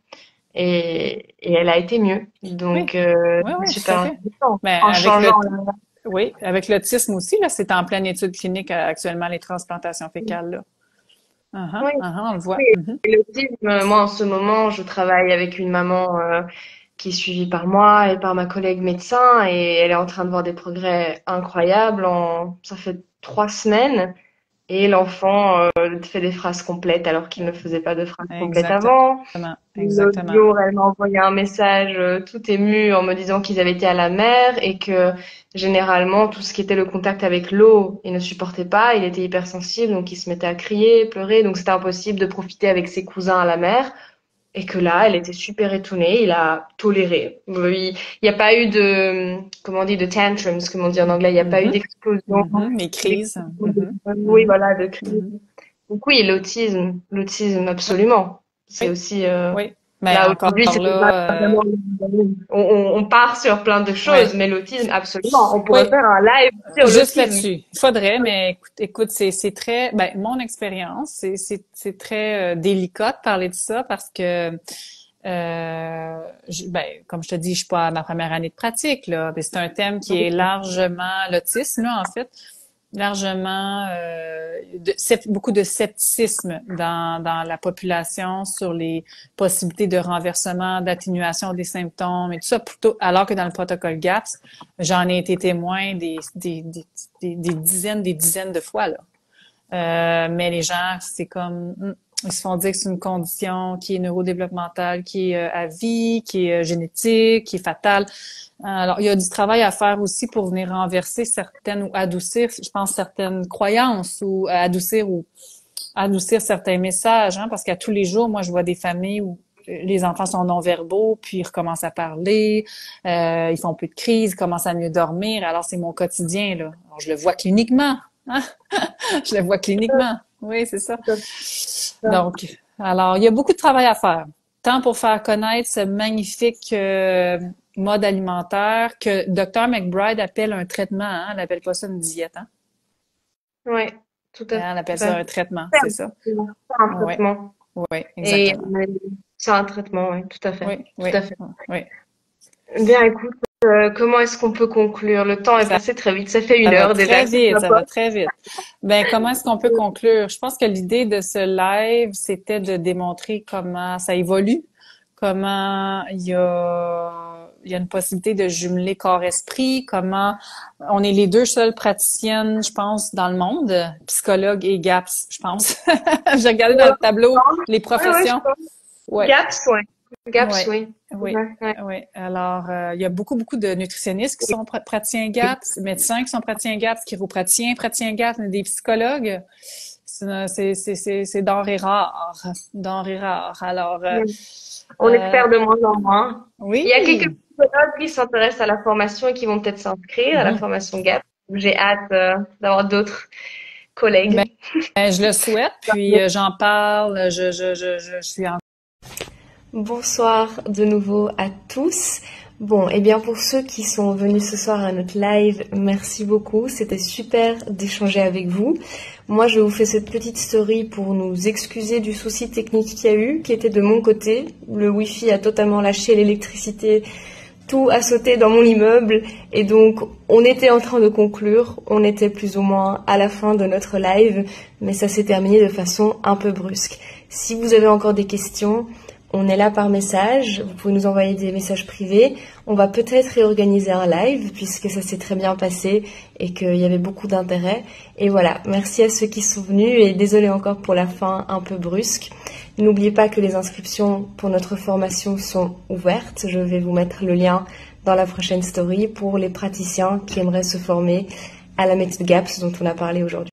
et elle a été mieux. Oui, Donc, oui, c'est oui, tout super à fait. intéressant. Mais En changeant la... oui, avec l'autisme aussi, là, c'est en pleine étude clinique actuellement, les transplantations fécales, là. Oui, On le voit. oui. Mhm. Et l'autisme, moi en ce moment, je travaille avec une maman qui est suivie par moi et par ma collègue médecin et elle est en train de voir des progrès incroyables. Ça fait 3 semaines et l'enfant fait des phrases complètes alors qu'il ne faisait pas de phrases complètes Exactement. avant. L'autre Exactement. jour, elle m'a envoyé un message tout ému en me disant qu'ils avaient été à la mer et que généralement tout ce qui était le contact avec l'eau, il ne supportait pas, il était hypersensible, donc il se mettait à crier, pleurer, donc c'était impossible de profiter avec ses cousins à la mer. Et que là, elle était super étonnée, il a toléré. Il n'y a pas eu de, comment on dit, de tantrums, comme on dit en anglais, il n'y a pas eu Mhm. d'explosion, Les crises. oui, voilà, de crise. Mhm. Donc oui, l'autisme, absolument. C'est Oui, aussi, oui. Mais là, encore aujourd'hui, c'est pas là, vraiment, on part sur plein de choses, ouais. mais l'autisme, absolument. On pourrait Oui, faire un live sur juste l'autisme. là-dessus. Il faudrait, mais écoute, c'est très, ben, mon expérience, c'est très délicat de parler de ça parce que, ben, comme je te dis, je suis pas à ma première année de pratique, là. Mais c'est un thème qui est largement, l'autisme, là, en fait, largement, beaucoup de scepticisme dans la population sur les possibilités de renversement, d'atténuation des symptômes et tout ça, plutôt, alors que dans le protocole GAPS, j'en ai été témoin des dizaines de fois, là. Mais les gens, c'est comme, ils se font dire que c'est une condition qui est neurodéveloppementale, qui est à vie, qui est génétique, qui est fatale. Alors, il y a du travail à faire aussi pour venir renverser certaines ou adoucir, je pense, certaines croyances ou adoucir certains messages, hein, parce qu'à tous les jours, moi, je vois des familles où les enfants sont non-verbaux, puis ils recommencent à parler, ils font plus de crise, ils commencent à mieux dormir. Alors, c'est mon quotidien, là. Alors, je le vois cliniquement, hein? Je le vois cliniquement. Oui, c'est ça. Donc, alors, il y a beaucoup de travail à faire. Tant pour faire connaître ce magnifique mode alimentaire que Dr. McBride appelle un traitement, hein? Elle appelle pas ça une diète, hein? Oui, tout à Elle appelle ça fait. un traitement, c'est ça? C'est un Oui, traitement. oui, Et exactement. c'est un traitement, oui, tout à fait. Oui, Tout oui, à fait. oui. Bien, écoute, comment est-ce qu'on peut conclure? Le temps est Ça, passé très vite. Ça fait ça une va heure déjà très que je vite, ça va papote. très vite. Ben, comment est-ce qu'on peut conclure? Je pense que l'idée de ce live, c'était de démontrer comment ça évolue, comment il y a une possibilité de jumeler corps-esprit, comment on est les deux seules praticiennes, je pense, dans le monde, psychologue et GAPS, je pense. J'ai regardé dans le tableau les Oui, oui, je professions. pense. Ouais, Gaps, ouais. Gaps, ouais, oui. oui, Ouais, ouais. oui. Alors, il y a beaucoup de nutritionnistes qui sont praticiens GAPS, médecins qui sont praticiens GAPS, praticiens GAPS, mais des psychologues. C'est denrée rare, denrée rare. Alors, Mm. On euh, espère de moins en moins. Il y a quelques oui. psychologues qui s'intéressent à la formation et qui vont peut-être s'inscrire à la Mhm. formation GAP. J'ai hâte d'avoir d'autres Ben, collègues. je le souhaite, puis j'en parle, je suis en... Bonsoir de nouveau à tous. Bon, et bien pour ceux qui sont venus ce soir à notre live, merci beaucoup. C'était super d'échanger avec vous. Moi, je vous fais cette petite story pour nous excuser du souci technique qu'il y a eu, qui était de mon côté. Le Wi-Fi a totalement lâché l'électricité, tout a sauté dans mon immeuble et donc on était en train de conclure, on était plus ou moins à la fin de notre live, mais ça s'est terminé de façon un peu brusque. Si vous avez encore des questions, on est là par message, vous pouvez nous envoyer des messages privés. On va peut-être réorganiser un live puisque ça s'est très bien passé et qu'il y avait beaucoup d'intérêt. Et voilà, merci à ceux qui sont venus et désolé encore pour la fin un peu brusque. N'oubliez pas que les inscriptions pour notre formation sont ouvertes. Je vais vous mettre le lien dans la prochaine story pour les praticiens qui aimeraient se former à la méthode GAPS dont on a parlé aujourd'hui.